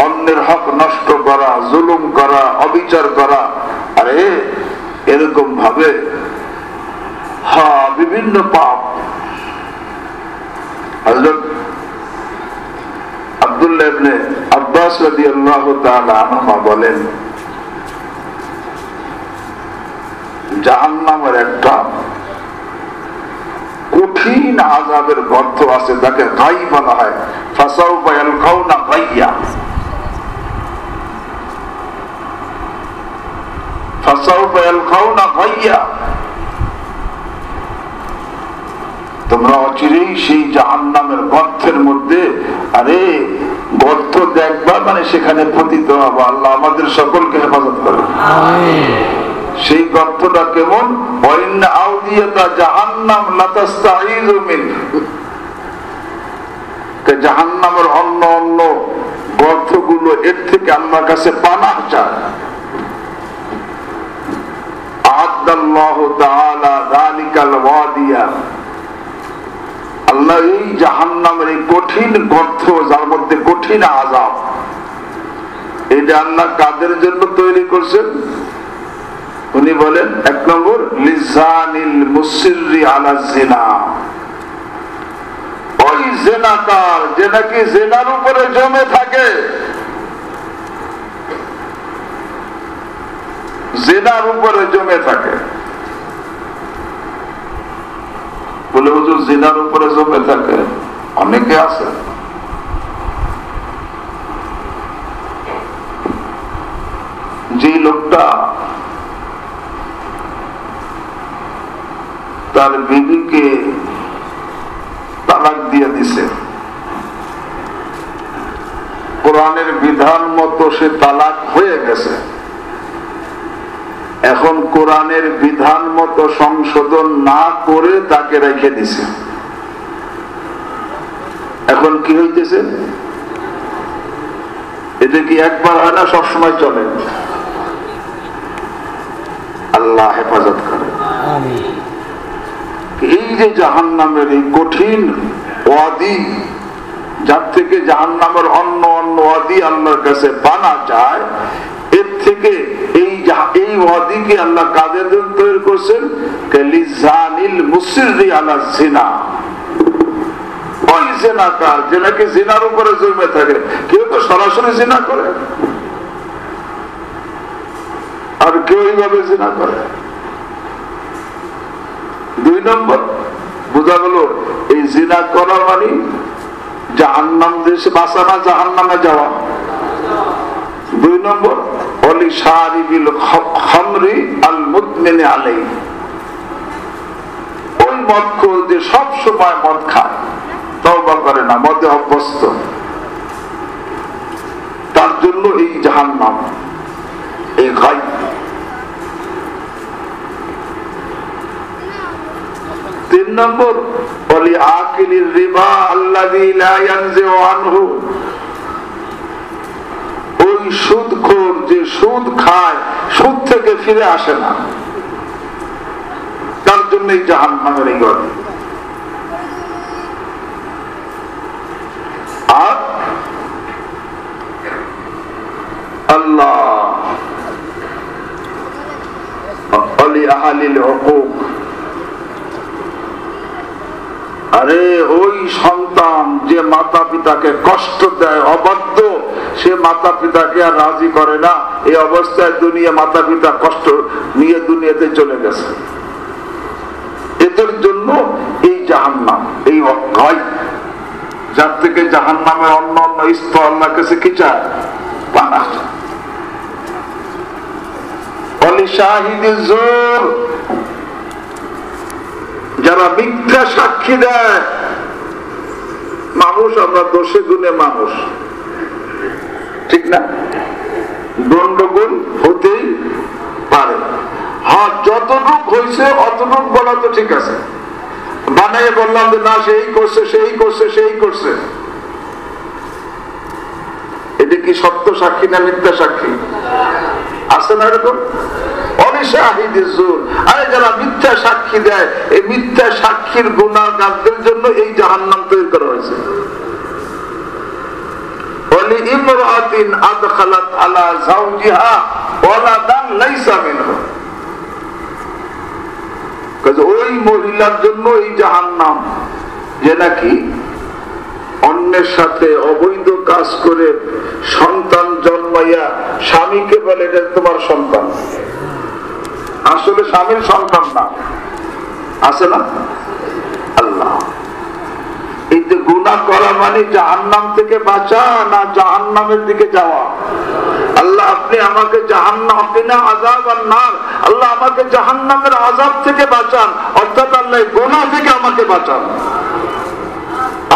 অন্যের হক নষ্ট করা, জুলুম করা, অবিচার করা, আরে এরকম ভাবে বিভিন্ন পাপ। হযরত আব্দুল্লাহ ইবনে আব্বাস রাদিয়াল্লাহু তাআলা আনহুমা বলেন, জাহান্নামের একটা কঠিন আযাবের গর্ত আছে, তাকে গাই বলা হয়। ফাসাউফা ইয়ালকাউনা গাইয়া, ফাসাউফা ইয়ালকাউনা গাইয়া, তোমরা অচিরেই সেই জাহান্নামের গর্তের মধ্যে, আরে গর্ত দেখবা মানে সেখানে পতিত হবে। আল্লাহ আমাদের সকলকে হেফাজত করুন। সেই গর্তটা কেমন? ওয়াইন্না আউদিয়াতা জাহান্নাম লাতাস্তাঈযু মিন, জাহান্নামের অন্য অন্য গর্তগুলো এর থেকে আল্লাহর কাছে পানাহ চায়। আ'আদ্দাল্লাহু তাআলা যালিকাল ওয়াদিয়া, আল্লাহ এই জাহান্নামের এই কঠিন গর্ত, যার মধ্যে কঠিন আযাব, এটা আল্লাহ কাদের জন্য তৈরি করছেন? উনি বলেন, এক নম্বর লিসানিল মুসিররি আলা জিনা, ওই জিনাকার যে নাকি জিনার উপরে জমে থাকে, জিনার উপরে জমে থাকে। বলে হুজুর জিনার উপরে জমে থাকে? অনেকে আছে। যে লোকটা তার বিবিকে তালাক দিয়ে দিছে, কোরআনের বিধান মতো সে তালাক হয়ে গেছে, এখন কোরআনের বিধান মতো সংশোধন না করে তাকে রেখে দিছে। এখন কি হইতেছে? এটা কি একবার হয় না, সবসময় চলে? আল্লাহ হেফাজত করে। এই যে জাহান্নামের এই কঠিন ওয়াদি, যার থেকে জাহান্নামের অন্য অন্য ওয়াদি আল্লাহর কাছে বানা যায়, এর থেকে এই ওয়াদিকে আল্লাহ কাদের জন্য তৈরি করছেন? লিসানিল মুসিররি আলা জিনা, ওই জিনাকার যে নাকি জিনার উপরে জমে থাকে। কেউ তো সরাসরি জিনা করে, আর কেউ এইভাবে জিনা করে। দুই নম্বর বোঝা গেল, এই জিনা করা মানে জাহান্নাম দেশে বাঁচা না, জাহান্নামে যাওয়া। দুই নম্বর ওলি শারিবিল খামরি আল মুদমিনি আলাইহি, ওই মদখোর যে সব সময় মদ খায়, তওবা করে না, মদে অভ্যস্ত, তার জন্য এই জাহান্নাম, এই গায়ব। তিন নম্বর ওলি আকিলির রিবা আল্লাযী লা ইয়ানজিউ আনহু, ওই সুদখোর যে সুদ খায়, সুদ থেকে ফিরে আসে না, তার জন্য এই জাহান্নামের এই গর্ত। আর আল্লাহ ওলি আহলিল হুকুক, আরে ওই সন্তান যে মাতা পিতাকে কষ্ট দেয়, অবাধ্য, সে মাতা পিতাকে আর রাজি করে না, এই অবস্থায় দুনিয়া মাতা পিতা কষ্ট নিয়ে দুনিয়াতে চলে গেছে, এদের জন্য এই জাহান্নাম, এই ভয়, যার থেকে জাহান্নামের অন্য অন্য স্তর আল্লাহর কাছে কি চায়? পানাহ চায়। ওলি শাহিদিজ জুর, যারা মিথ্যা সাক্ষী দেয়। মানুষ আমরা দোষে গুণে মানুষ, ঠিক না? গন্ডগোল হতেই পারে। হ্যাঁ, যতটুক হয়েছে অতটুক বলা তো ঠিক আছে, বানাই বললাম যে না সেই করছে, সেই করছে, সেই করছে, এটা কি সত্য সাক্ষী না মিথ্যা সাক্ষী? আছে না এরকম? আরে যারা মিথ্যা সাক্ষী দেয়, এই মিথ্যা সাক্ষীর গুনাহগারদের জন্য এই জাহান্নাম তৈরি করা হয়েছে। ওয়ালি ইমরাতিন আদখালাত আলা যাওজিহা ওয়ালাদান লাইসা মিনহু, ওই মহিলার জন্য এই জাহান্নাম যে নাকি অন্যের সাথে অবৈধ কাজ করে সন্তান জন্মাইয়া স্বামীকে বলে এটা তোমার সন্তান, আসলে স্বামীর সন্তান না। আছে না? আল্লাহ, এই যে গুনাহ করা মানে জাহান্নাম থেকে বাঁচা না জাহান্নামের দিকে যাওয়া? আল্লাহ আপনি আমাকে জাহান্নাম, কিনা আযাব আর নার, আল্লাহ আমাকে জাহান্নামের আযাব থেকে বাঁচান, অর্থাৎ আল্লাহ গুনাহ থেকে আমাকে বাঁচান।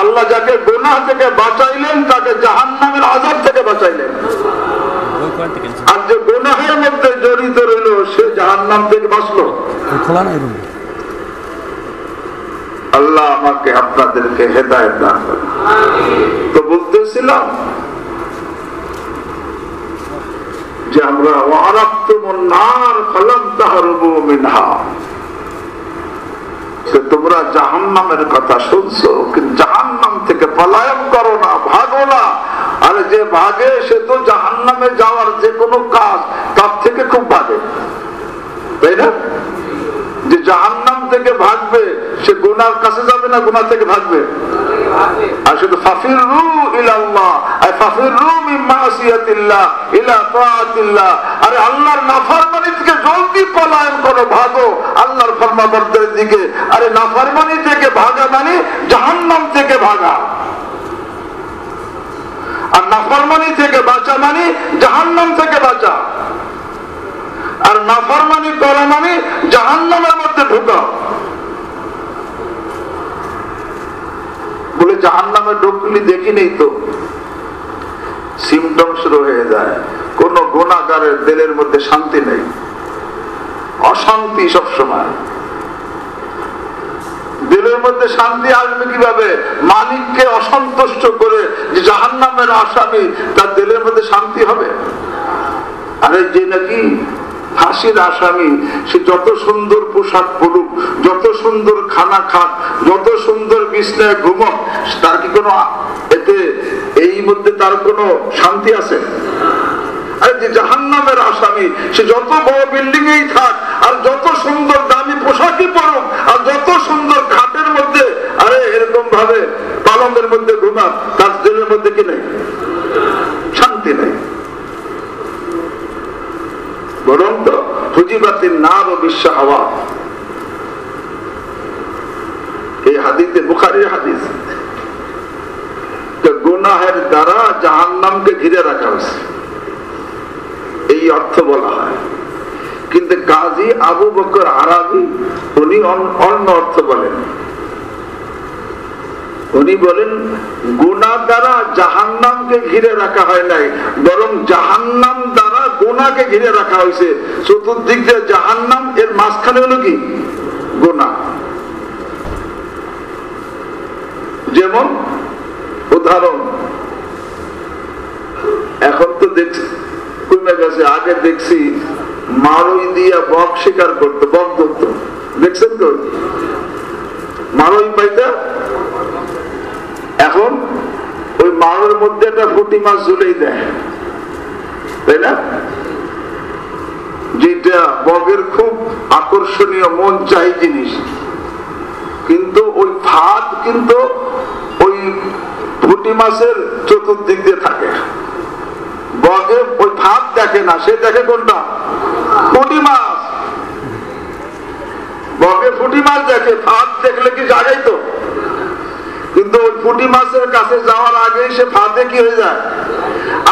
আল্লাহ যাকে গুনাহ থেকে বাঁচাইলেন তাকে জাহান্নামের আযাব থেকে বাঁচাইলেন। আর যে গুনাহের মধ্যে জড়িত রইল সে জাহান্নাম থেকে বাঁচলো। আল্লাহ আমাকে আপনাদেরকে হেদায়েত দান করুন। তো বলতেছিলাম যে আমরা ওয়ারাবতুমুন নার ফালাম তাহরুবু মিনহা, তোমরা জাহান্নামের কথা শুনছো কিন্তু জাহান্নাম থেকে পলায়ন করো না, ভাগো না। আরে যে ভাগে সে তো জাহান্নামে যাওয়ার যে কোনো কাজ তার থেকে খুব ভাগে, তাই না? যে জাহান্নাম থেকে ভাগবে সে গুনার কাছে যাবে না, গুনাহ থেকে ভাগবে। আর শুধু ফাফিরু ইলাল্লাহ, আই ফাফিরু মিন মাসিয়াতিল্লাহ ইলা তাআতিল্লাহ। আরে আল্লাহর নাফরমানি থেকে জলদি পলায়ন করো, ভাগো আল্লাহর ফরমাবরদারির দিকে। আরে নাফরমানি থেকে ভাগা মানে জাহান্নাম থেকে ভাগা, আর নাফরমানি থেকে বাঁচা মানে জাহান্নাম থেকে বাঁচা। আর নাফরমানি করা মানে জাহান্নামের মধ্যে ঢোকা। বলে জাহান্নামে ঢুকলি দেখি নেই তো সিমটম শুরু হয়ে যায়। কোন গুনাহগারের দিলের মধ্যে শান্তি নেই, অশান্তি সবসময়। দিলের মধ্যে শান্তি আসবে কিভাবে? মালিককে অসন্তুষ্ট করে যে জাহান্নামের আসামি, তার দিলের মধ্যে শান্তি হবে? আরে যে নাকি ফাঁসির আসামি, সে যত সুন্দর পোশাক পরুক, যত সুন্দর খানা খাক, যত সুন্দর বিছনায় ঘুমক, তার কি কোনো এতে এই মধ্যে তার কোনো শান্তি আছে? আরে যে জাহান্নামের আসামি, সে যত বড় বিল্ডিং এই থাক, আর যত সুন্দর দামি পোশাকই পরুক, আর যত সুন্দর খাটের মধ্যে, আরে এরকম ভাবে পালঙ্গের মধ্যে ঘুমাক, তার দিলের মধ্যে কি নেই? শান্তি নেই। বরং তো হুজিবাতিন নার ও বিশাহাওয়াত, এই হাদিসে, বুখারীর হাদিস, তো গুনাহের দ্বারা জাহান্নামকে ঘিরে রাখা হয়েছে, এই অর্থ বলা হয়। কিন্তু গাজী আবু বকর আরাবী উনি অন্য অর্থ বলেন। উনি বলেন গুনাহ দ্বারা জাহান্নামকে ঘিরে রাখা হয় নাই, বরং জাহান্নাম দ্বারা গুনাহকে ঘিরে রাখা হয়েছে। চতুর্দিক দিয়ে জাহান্নাম, এর মাঝখানে হলো কি? গুনাহ। যেমন উদাহরণ, এখন তো দেখছি কমে গেছে, আগে দেখছি মারই দিয়া বক শিকার করতো, বক ধরতো, দেখছেন তো? মারই পাইতা, এখন ওই মারের মধ্যে একটা পুঁটি মাছ ঝুলেই দেয়, তাই না? যেটা বগের খুব আকর্ষণীয়, মন চাই জিনিস, কিন্তু ওই ফাঁদ কিন্তু ওই পুঁটি মাছের চতুর্দিক দিয়ে থাকে। বগে ওই ফাঁদ দেখে না, সে দেখে কোনটা? পুঁটি মাছ। বগে পুঁটি মাছ দেখে, ফাঁদ দেখলে কি জাগাই তো? কিন্তু ওই পুঁটি মাছের কাছে যাওয়ার আগে সে ফাঁদে কি হয়ে যায়?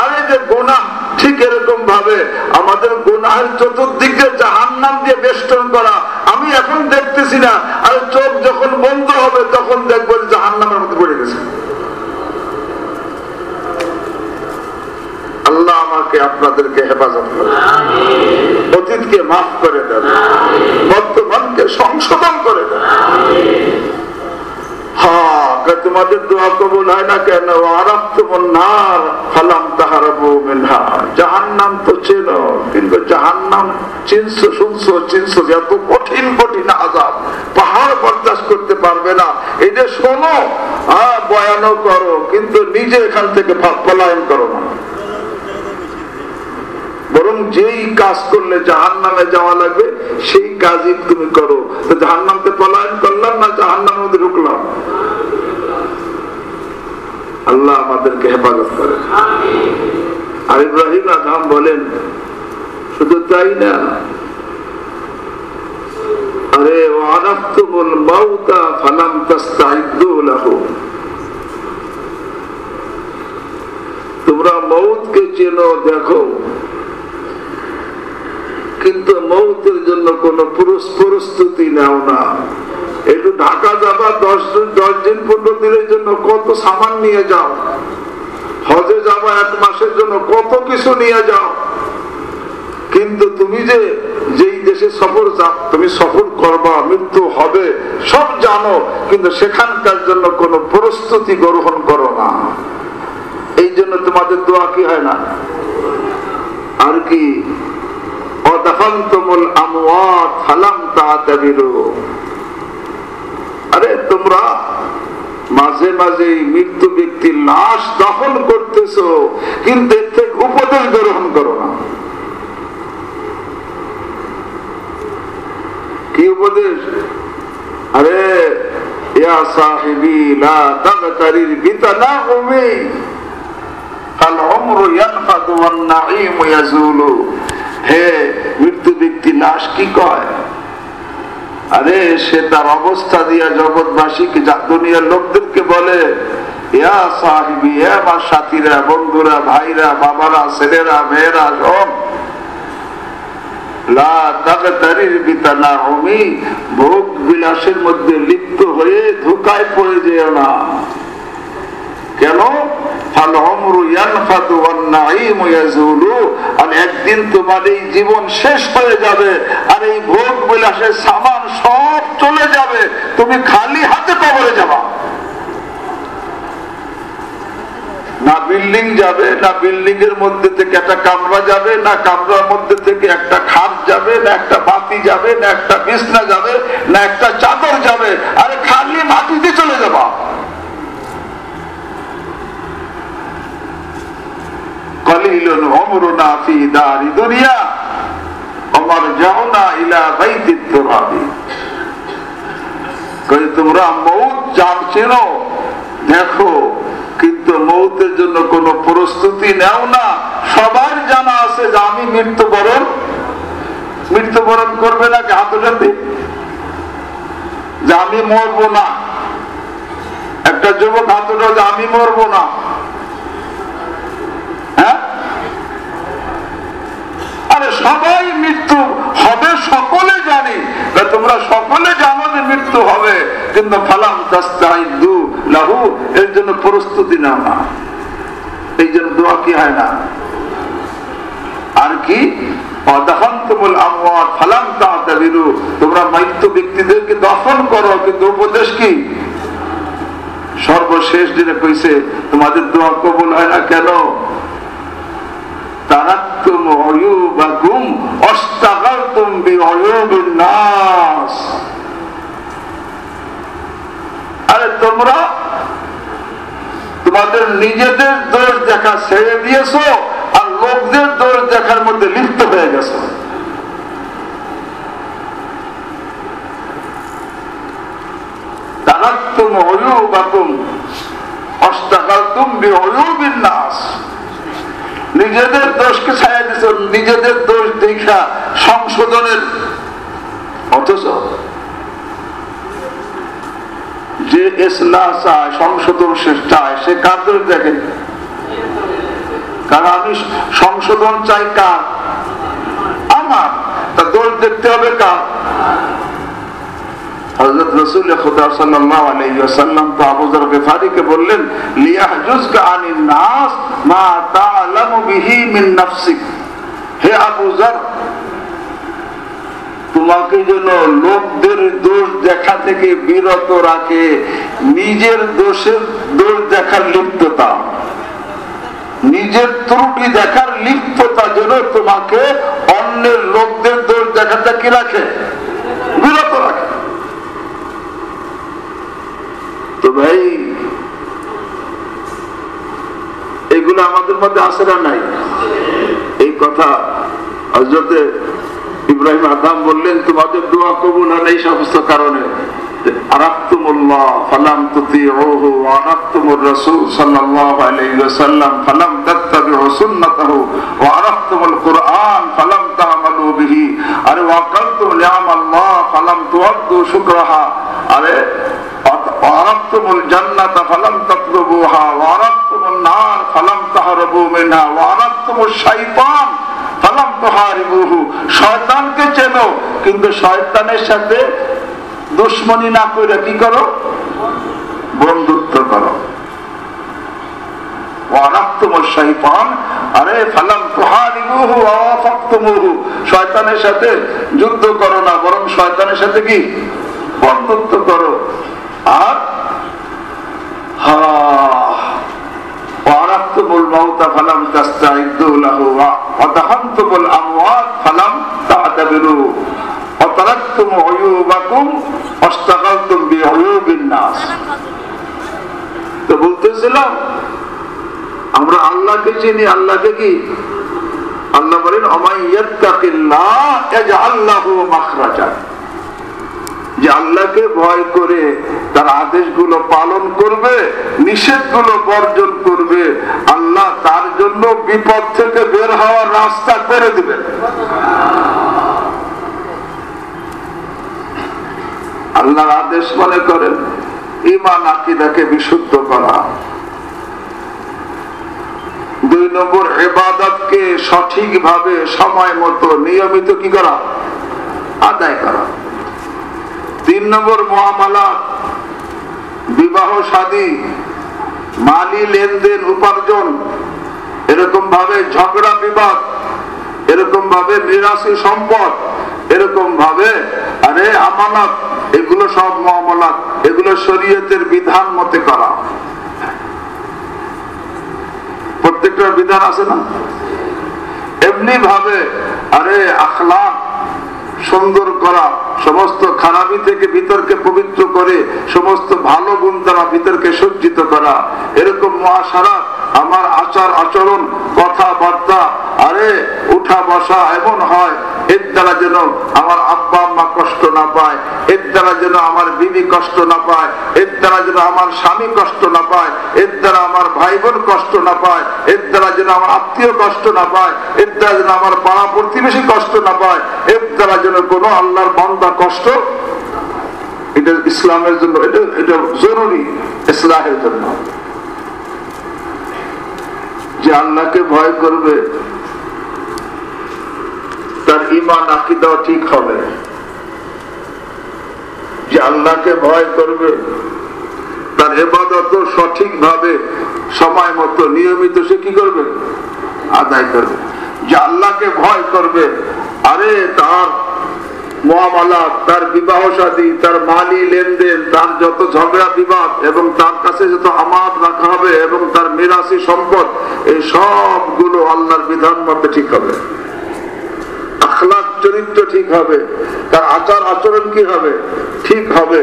আরে যে গুনাহ, ঠিক এরকম ভাবে আমাদের গুনাহের চতুর্দিকে জাহান্নাম দিয়ে বেষ্টন করা। আমি এখন দেখতেছি না, আর চোখ যখন বন্ধ হবে তখন দেখবো জাহান্নামের মধ্যে পড়ে গেছে। আল্লাহ আমাকে আপনাদেরকে হেফাজত করে, অতীতকে মাফ করে দেন, বর্তমানকে সংশোধন করে দেন। তোমাদের দোয়া কবুল হয় না কেন? জাহান্নাম তো চেনো, কিন্তু জাহান্নাম চিনছো, শুনছো, চিনছো, এত কঠিন কঠিন আযাব, পাহাড় বরদাস্ত করতে পারবে না। এই যে শোনো, বয়ানও করো, কিন্তু নিজে এখান থেকে পলায়ন করো না। বরং যেই কাজ করলে জাহান্নামে যাওয়া লাগবে সেই কাজই তুমি করো। তো জাহান্নামকে পলায়ন করলাম না জাহান্নামের মধ্যে ঢুকলাম? আল্লাহ আমাদেরকে হেফাজত করে। আর ইব্রাহিম আযম বলেন শুধু তাই না, আরে ওয়ারাফতুমুল মাউতা ফালাম তাস্তাইদু লাহু, তোমরা মউতকে চেনো, দেখো, কিন্তু মউতের জন্য কোন প্রস্তুতি নাও না। একটু ঢাকা যাবা 10 দিন 15 দিনের জন্য কত সামান নিয়ে যাও, হজে যাবা 1 মাসের জন্য কত কিছু নিয়ে যাও, কিন্তু তুমি যে যেই দেশে সফর তুমি সফর করবা, মৃত্যু হবে সব জানো, কিন্তু সেখানকার জন্য কোনো প্রস্তুতি গ্রহণ করো না। এই জন্য তোমাদের দোয়া কি হয় না? আর কি অদাফানতুমুল আমওয়াত ফালাম তা'তাবিরু, আরে তোমরা মাঝে মাঝে মৃত্যু ব্যক্তির লাশ দাফন করতেছো, কিন্তু এর থেকে উপদেশ গ্রহণ করো না। কি উপদেশ? আরে ইয়া সাহিবি লা তাগতারির বিতানাউমি আল উমরু ইয়ানফাদু ওয়ান নাঈমু ইয়াজুলু। হে মৃত্যু ব্যক্তি লাশ কি কয়? আরে সে তার অবস্থা দিয়া জগৎবাসীকে, দুনিয়ার লোকদেরকে বলে, ইয়া সাহিবি, হে আমার সাথীরা, বন্ধুরা, ভাইরা, বাবারা, ছেলেরা, মেয়েরা, সব লা তাগতারির বিতানাউমি, ভোগ বিলাসের মধ্যে লিপ্ত হয়ে ধোঁকায় পড়ে যেও না। কেন? ফাল উমরু ইয়ানফাদু ওয়ান নাঈমু ইয়াজুলু, আর একদিন তোমার এই জীবন শেষ হয়ে যাবে, আর এই ভোগ বিলাসের সামান সব চলে যাবে, তুমি খালি হাতে কবরে যাবা। না বিল্ডিং যাবে, না বিল্ডিং এর মধ্যে থেকে একটা কামরা যাবে, না কামরার মধ্যে থেকে একটা খাট যাবে, না একটা বাতি যাবে, না একটা বিছনা যাবে, না একটা চাদর যাবে, আরে খালি মাটিতে চলে যাবা। কলিলুন উমরুনা ফি দারি দুনিয়া ওয়া মারজাউনা ইলা বাইতিত তুরাবি। কই তোমরা মউত জানছো দেখো, কিন্তু মউতের জন্য কোনো প্রস্তুতি নাও না। সবার জানা আছে যে আমি মৃত্যুবরণ করবে না, হাত উঠাতে, যে আমি মরবো না। একটা যুবক হাত উঠাও যে আমি মরবো না। হ্যাঁ, আরে সবাই মৃত্যু হবে, সকলে জানি, তোমরা সকলে জানো যে মৃত্যু হবে, কিন্তু ফালাম তাস্তাইদু লাহু, এর জন্য প্রস্তুতি নাও না। এই জন্য দোয়া কি হয় না? আর কি অদাফানতুমুল আমওয়াত ফালাম তা'তাবিরু, তোমরা মৃত্যু ব্যক্তিদেরকে দফন করো, কিন্তু উপদেশ কি? সর্বশেষ দিনে কইছে তোমাদের দোয়া কবুল হয় না কেন? তারাকতুম উয়ুবাকুম ওয়াস্তাগালতুম বিউয়ুবিন নাস। আরে তোমরা তোমাদের নিজেদের দোষ দেখা ছেড়ে দিয়েছো, আর লোকদের দোষ দেখার মধ্যে লিপ্ত হয়ে গেছো। তারাকতুম উয়ুবাকুম ওয়াস্তাগালতুম বিউয়ুবিন নাস, নিজেদের দোষকে ছায়া দিয়েছো, নিজেদের দোষ দেখা সংশোধনের, অথচ যে ইসলাহ চায়, সংশোধন চায়, সে কার দোষ দেখে? কারণ আমি সংশোধন চাই কার? আমার। তা দোষ দেখতে হবে কার? হযরত রাসূল খুদা সাল্লাল্লাহু আলাইহি ওয়াসাল্লাম তো আবু যর গিফারীকে বললেন, লিয়াহজুজকা আনিন নাস মা তা'লামু বিহি মিন নাফসিক। হে আবু যর, তোমাকে যেন লোকদের দোষ দেখা থেকে বিরত রাখে, নিজের দোষ দেখার লিপ্ততা, নিজের ত্রুটি দেখার লিপ্ততা যেন তোমাকে অন্যের লোকদের দোষ দেখাটা কি রাখে? বিরত রাখে। তো ভাই, এগুলো আমাদের মধ্যে আছে না নাই? এই কথা হযরত ইব্রাহিম আদম বললেন, তোমাদের দোয়া কবুল হয় এই সমস্ত কারণে। আরাফতুমুল্লাহ ফালাম তুতিউহু ওয়া আরাফতুমুর রাসূল সাল্লাল্লাহু আলাইহি ওয়াসাল্লাম ফালাম তাত্তাবিউ সুন্নাতাহু ওয়া আরাফতুমুল কুরআন ফালাম তা'মালু বিহি। আরে ওয়া আকালতুম নি'মাল্লাহ ফালাম তুআদ্দু শুকরাহা। আরে ওয়ারাফতুমুল জান্নাতা ফালাম তাতলুবুহা ওয়ারাফতুমুন নার ফালাম তাহরাবু মিনহা ওয়ারাফতুমুশ শাইতান ফালাম তুহারিবুহু। শয়তানকে চেনো, কিন্তু শয়তানের সাথে দুশমনি না করে কি করো? বন্ধুত্ব করো। ওয়ারাফতুমুশ শাইতান, আরে ফালাম তুহারিবুহু ওয়া ওয়াফাকতুমুহু, শয়তানের সাথে যুদ্ধ করো না, বরং শয়তানের সাথে কি বন্ধুত্ব করো। আর ওয়ারাফতুমুল মাউতা ফালাম তাস্তাইদু লাহু ওয়া তাহান্তুমুল আমওয়াত ফালাম তা'তাবিরু ওয়া তারাকতুম উয়ুবাকুম ওয়াশতাগালতুম বিউয়ুবিন নাস। তো বলতেছিলাম আমরা আল্লাহকে চিনি, আল্লাহকে কি আল্লাহ বলেন ওমাই ইয়াত্তাকিল্লাহ ইয়াজআল লাহু মাখরাজা, যে আল্লাহকে ভয় করে তার আদেশগুলো পালন করবে, নিষেধগুলো বর্জন করবে, আল্লাহ তার জন্য বিপদ থেকে বের হওয়ার রাস্তা করে দিবেন। আল্লাহর আদেশ মনে করেন ঈমান আকীদাকে বিশুদ্ধ করা, 2 নম্বর ইবাদতকে সঠিকভাবে সময় মতো নিয়মিত কি করা আদায় করা, 3 নম্বর মুআমালাত, বিবাহ শাদী, মালি লেনদেন উপার্জন, এরকম ভাবে ঝগড়া বিবাদ, এরকম ভাবে মিরাসি সম্পদ, এরকম ভাবে আরে আমানত, এগুলো সব মুআমালাত, এগুলো শরীয়তের বিধান মতে করা। প্রত্যেকটা বিধান আছে না? এমনি ভাবে আরে আখলাক সুন্দর করা, সমস্ত খারাপি থেকে ভিতরকে পবিত্র করে সমস্ত ভালো গুণ দ্বারা ভিতরকে সজ্জিত করা, এরকম মুআশারাত, আমার আচার আচরণ, কথাবার্তা, আরে উঠা বসা এমন হয় এর দ্বারা যেন আমার আব্বা আম্মা কষ্ট না পায়, এর দ্বারা যেন আমার বিবি কষ্ট না পায়, এর দ্বারা যেন আমার স্বামী কষ্ট না পায়, এর দ্বারা আমার ভাই বোন কষ্ট না পায়, এর দ্বারা যেন আমার আত্মীয় কষ্ট না পায়, এর দ্বারা যেন আমার পাড়া প্রতিবেশী কষ্ট না পায়, এর দ্বারা যেন কোনো আল্লাহর বান্দা কষ্ট, এটা ইসলামের জন্য এটা জরুরি, ইসলাহের জন্য। যে আল্লাহকে ভয় করবে তার ঈমান আকীদা ঠিক হবে, যে আল্লাহকে ভয় করবে তার ইবাদত সঠিকভাবে সময় মতো নিয়মিত সে কি করবে আদায় করবে। যে আল্লাহকে ভয় করবে আরে তার মুআমালাত, তার বিবাহ শাদী, তার মালি লেনদেন, তার যত ঝগড়া বিবাদ এবং তার কাছে যত আমানত রাখা হবে এবং তার মিরাসি সম্পদ, এই সবগুলো আল্লাহর বিধান মতে ঠিক হবে। আখলাক চরিত্র ঠিক হবে, তার আচার আচরণ কি হবে ঠিক হবে,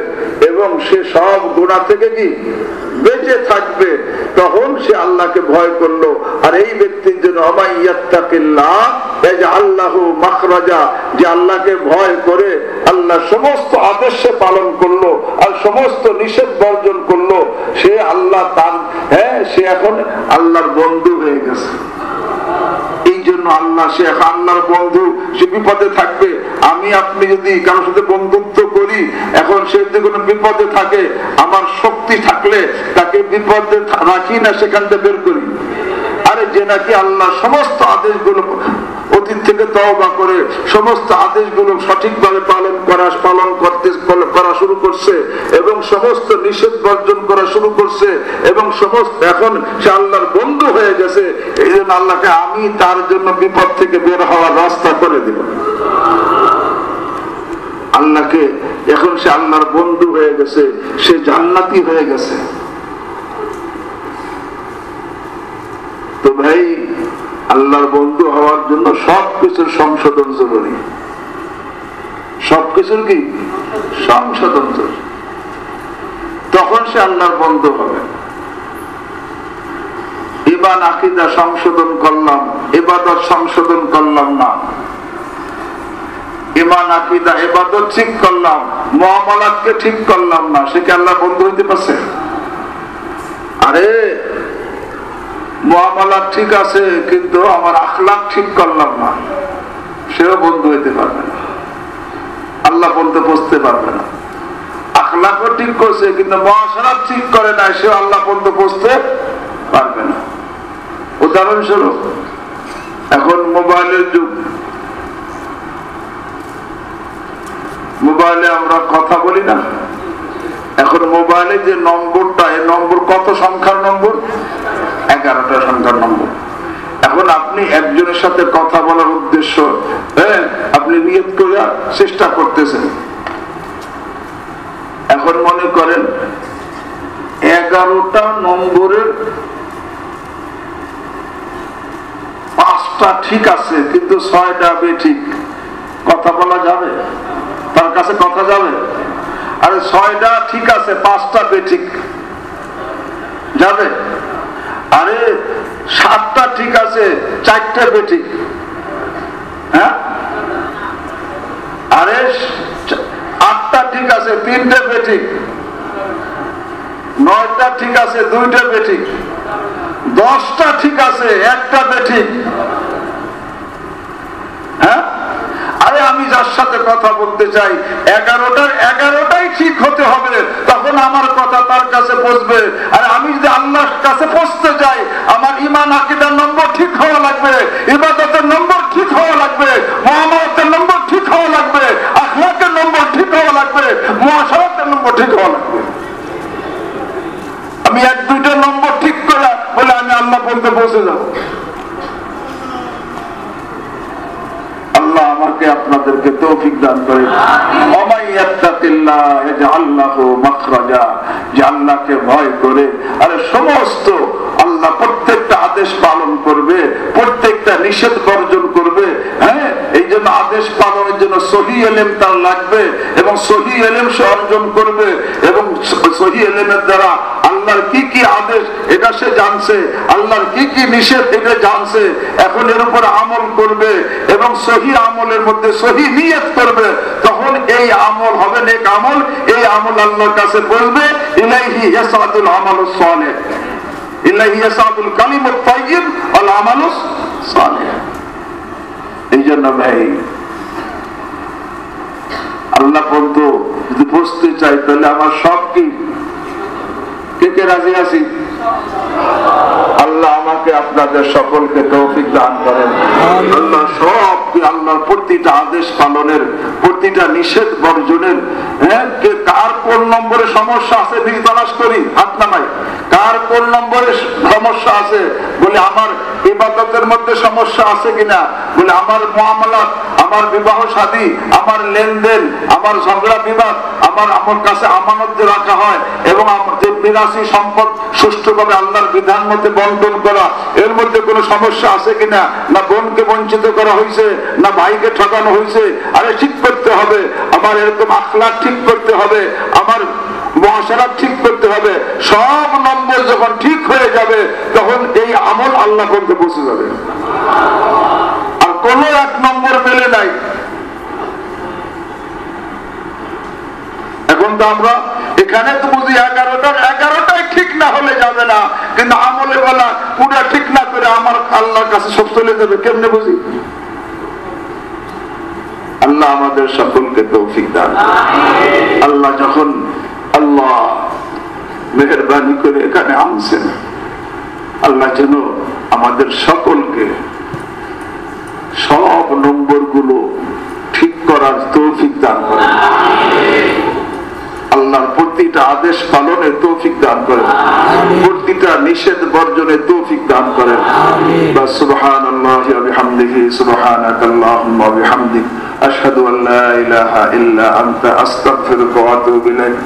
এবং সে সব গুনাহ থেকে কি বেঁচে থাকবে। তখন সে আল্লাহকে ভয় করলো। আর এই ব্যক্তির জন্য ওমাই ইয়াত্তাকিল্লাহ ইয়াজআল লাহু মাখরাজা, যে আল্লাহকে ভয় করে আল্লাহ সমস্ত আদেশ পালন করলো আর সমস্ত নিষেধ বর্জন করলো, সে আল্লাহ তার সে এখন আল্লাহর বন্ধু হয়ে গেছে। এই জন্য আল্লাহ, সে আল্লাহর বন্ধু, সে বিপদে থাকবে। আমি আপনি যদি কারোর সাথে বন্ধুত্ব করি, এখন সে যদি কোনো বিপদে থাকে, আমার শক্তি থাকলে তাকে বিপদে রাখি না, সেখান থেকে বের করি। আরে যে নাকি আল্লাহ সমস্ত আদেশগুলো অতীত থেকে তওবা করে সমস্ত আদেশগুলো সঠিকভাবে পালন করা শুরু করছে এবং সমস্ত নিষেধ বর্জন করা শুরু করছে এবং সমস্ত এখন সে আল্লাহর বন্ধু হয়ে গেছে, এই জন্য আল্লাহকে আমি তার জন্য বিপদ থেকে বের হওয়ার রাস্তা করে দিব। আল্লাহকে এখন সে আল্লাহর বন্ধু হয়ে গেছে, সে জান্নাতি হয়ে গেছে। তো ভাই, আল্লাহর বন্ধু হওয়ার জন্য সবকিছুর সংশোধন জরুরি, সবকিছুর কি সংশোধন জরুরি, তখন সে আল্লাহর বন্ধু হবে। ঈমান আকীদা সংশোধন করলাম, ইবাদত সংশোধন করলাম না, ঈমান আকীদা ইবাদত ঠিক করলাম, মুআমালাতকে ঠিক করলাম না, সে কি আল্লাহর বন্ধু হইতে পারছে? আরে মুআমালাত ঠিক আছে কিন্তু আমার আখলাক ঠিক করলাম না, সেও বন্ধু হইতে পারবে না, আল্লাহ বলতে বুঝতে পারবে না। আখলাকও ঠিক করছে কিন্তু মুআশারাত ঠিক করে না, সেও আল্লাহ বলতে বুঝতে পারবে না। উদাহরণস্বরূপ, এখন মোবাইলের যুগ, মোবাইলে আমরা কথা বলি না, এখন মোবাইলে যে নম্বরটা, এই নম্বর কত সংখ্যার নম্বর? 11টা সংখ্যার নম্বর। এখন আপনি একজনের সাথে কথা বলার উদ্দেশ্য, আপনি নিয়ত করে চেষ্টা করতেছেন। এখন মনে করেন 11টা নম্বরের 5টা ঠিক আছে কিন্তু 6টা বেঠিক, কথা বলা যাবে? তার কাছে কথা যাবে? আরে 6টা ঠিক আছে 5টা বেঠিক, যাবে? আরে 7টা ঠিক আছে 4টা বেঠিক, হ্যাঁ? আরে 8টা ঠিক আছে 3টে বেঠিক, 9টা ঠিক আছে 2টা বেঠিক, 10টা ঠিক আছে 1টা বেঠিক, হ্যাঁ? আরে আমি যার সাথে কথা বলতে চাই 11টাই ঠিক হতে হবে, তখন আমার কথা তার কাছে পৌঁছবে। আর আমি যদি আল্লাহর কাছে পৌঁছতে চাই, আমার ঈমান আকীদার নম্বর ঠিক হওয়া লাগবে, ইবাদতের নম্বর ঠিক হওয়া লাগবে, মুআমালাতের নম্বর ঠিক হওয়া লাগবে, আখলাকের নম্বর ঠিক হওয়া লাগবে, মুআশারাতের নম্বর ঠিক হওয়া লাগবে। আমি 1-2টা নম্বর ঠিক করে বলে আমি আল্লাহ পর্যন্ত পৌঁছে যাব। আল্লাহ আমাকে আপনাদেরকে তৌফিক দান করেন। যে আল্লাহকে ভয় করে আরে সমস্ত আল্লাহ প্রত্যেকটা আদেশ পালন করবে, প্রত্যেকটা নিষেধ বর্জন করবে। হ্যাঁ, এই জন্য আদেশ পালনের জন্য সহি ইলম তার লাগবে এবং সহি ইলম সে অর্জন করবে এবং সহি ইলমের দ্বারা আল্লাহর কি কি আদেশ এটা সে জানছে, আল্লাহর কি কি নিষেধ এটা জানছে। এখন এর উপর আমল করবে এবং সহি আমলের মধ্যে সহি নিয়ত করবে, তখন এই আমল হবে নেক আমল। এই আমল আল্লাহর কাছে বলবে ইলাইহি ইয়াসাদুল আমালুস সালিহ, ইলাইহি ইয়াসাদুল কালিমুত তাইয়্যিব ওয়াল আমালুস সালিহ। এই জন্য ভাই আল্লাহ পর্যন্ত যদি বুঝতে চাই তাহলে আমার সব কি কে রাজি আছি? আল্লাহ আমাকে আপনাদের সকলকে তৌফিক দান করেন। আল্লাহ সবকে আল্লাহর প্রতিটা আদেশ পালনের, প্রতিটা নিষেধ বর্জনের। কার কোন নম্বরে সমস্যা আছে নিজে তালাশ করি, হাত নামাই। কার কোন নম্বরে সমস্যা আছে বলে আমার ইবাদতের মধ্যে সমস্যা আছে কিনা, বলে আমার মুআমালাত, আমার বিবাহ শাদী, আমার লেনদেন, আমার ঝগড়া বিবাদ, আমার কাছে আমানত রাখা হয় এবং যে বিরাসী সম্পদ সুষ্ঠুভাবে আল্লাহর বিধান মধ্যে বন্টন করা, এর মধ্যে কোনো সমস্যা আছে কিনা, না বোনকে বঞ্চিত করা হয়েছে, না ভাইকে ঠকানো হয়েছে, আরে ঠিক করতে হবে। আমার এরকম আখলাক ঠিক করতে হবে, আমার মুআশারাত ঠিক করতে হবে। সব নম্বর যখন ঠিক হয়ে যাবে তখন এই আমল আল্লাহ করতে পৌঁছে যাবে। আর কোনো এক নম্বর মেলে নাই। এখন তো আমরা এখানে তো বুঝি 11টাই ঠিক না হলে যাবে না, কিন্তু আমলে বলা পুরো ঠিক না করে আমার আল্লাহর কাছে সব চলে যাবে, কেমনে বুঝি? আল্লাহ আমাদের সকলকে তৌফিক দান। আল্লাহ যখন আল্লাহ মেহেরবানি করে এখানে আনছেন, আল্লাহ যেন আমাদের সকলকে সব নম্বরগুলো ঠিক করার তৌফিক দান করেন। আল্লাহর প্রতিটা আদেশ পালনের তৌফিক দান করেন, প্রতিটা নিষেধ বর্জনের তৌফিক দান করেন। সুবহানাল্লাহি ওয়া বিহামদিহি, সুবহানাকাল্লাহুম্মা ওয়া বিহামদিক, আশহাদু আল্লা ইলাহা ইল্লা আনতা, আস্তাগফিরুকা ওয়া আতুবু ইলাইক।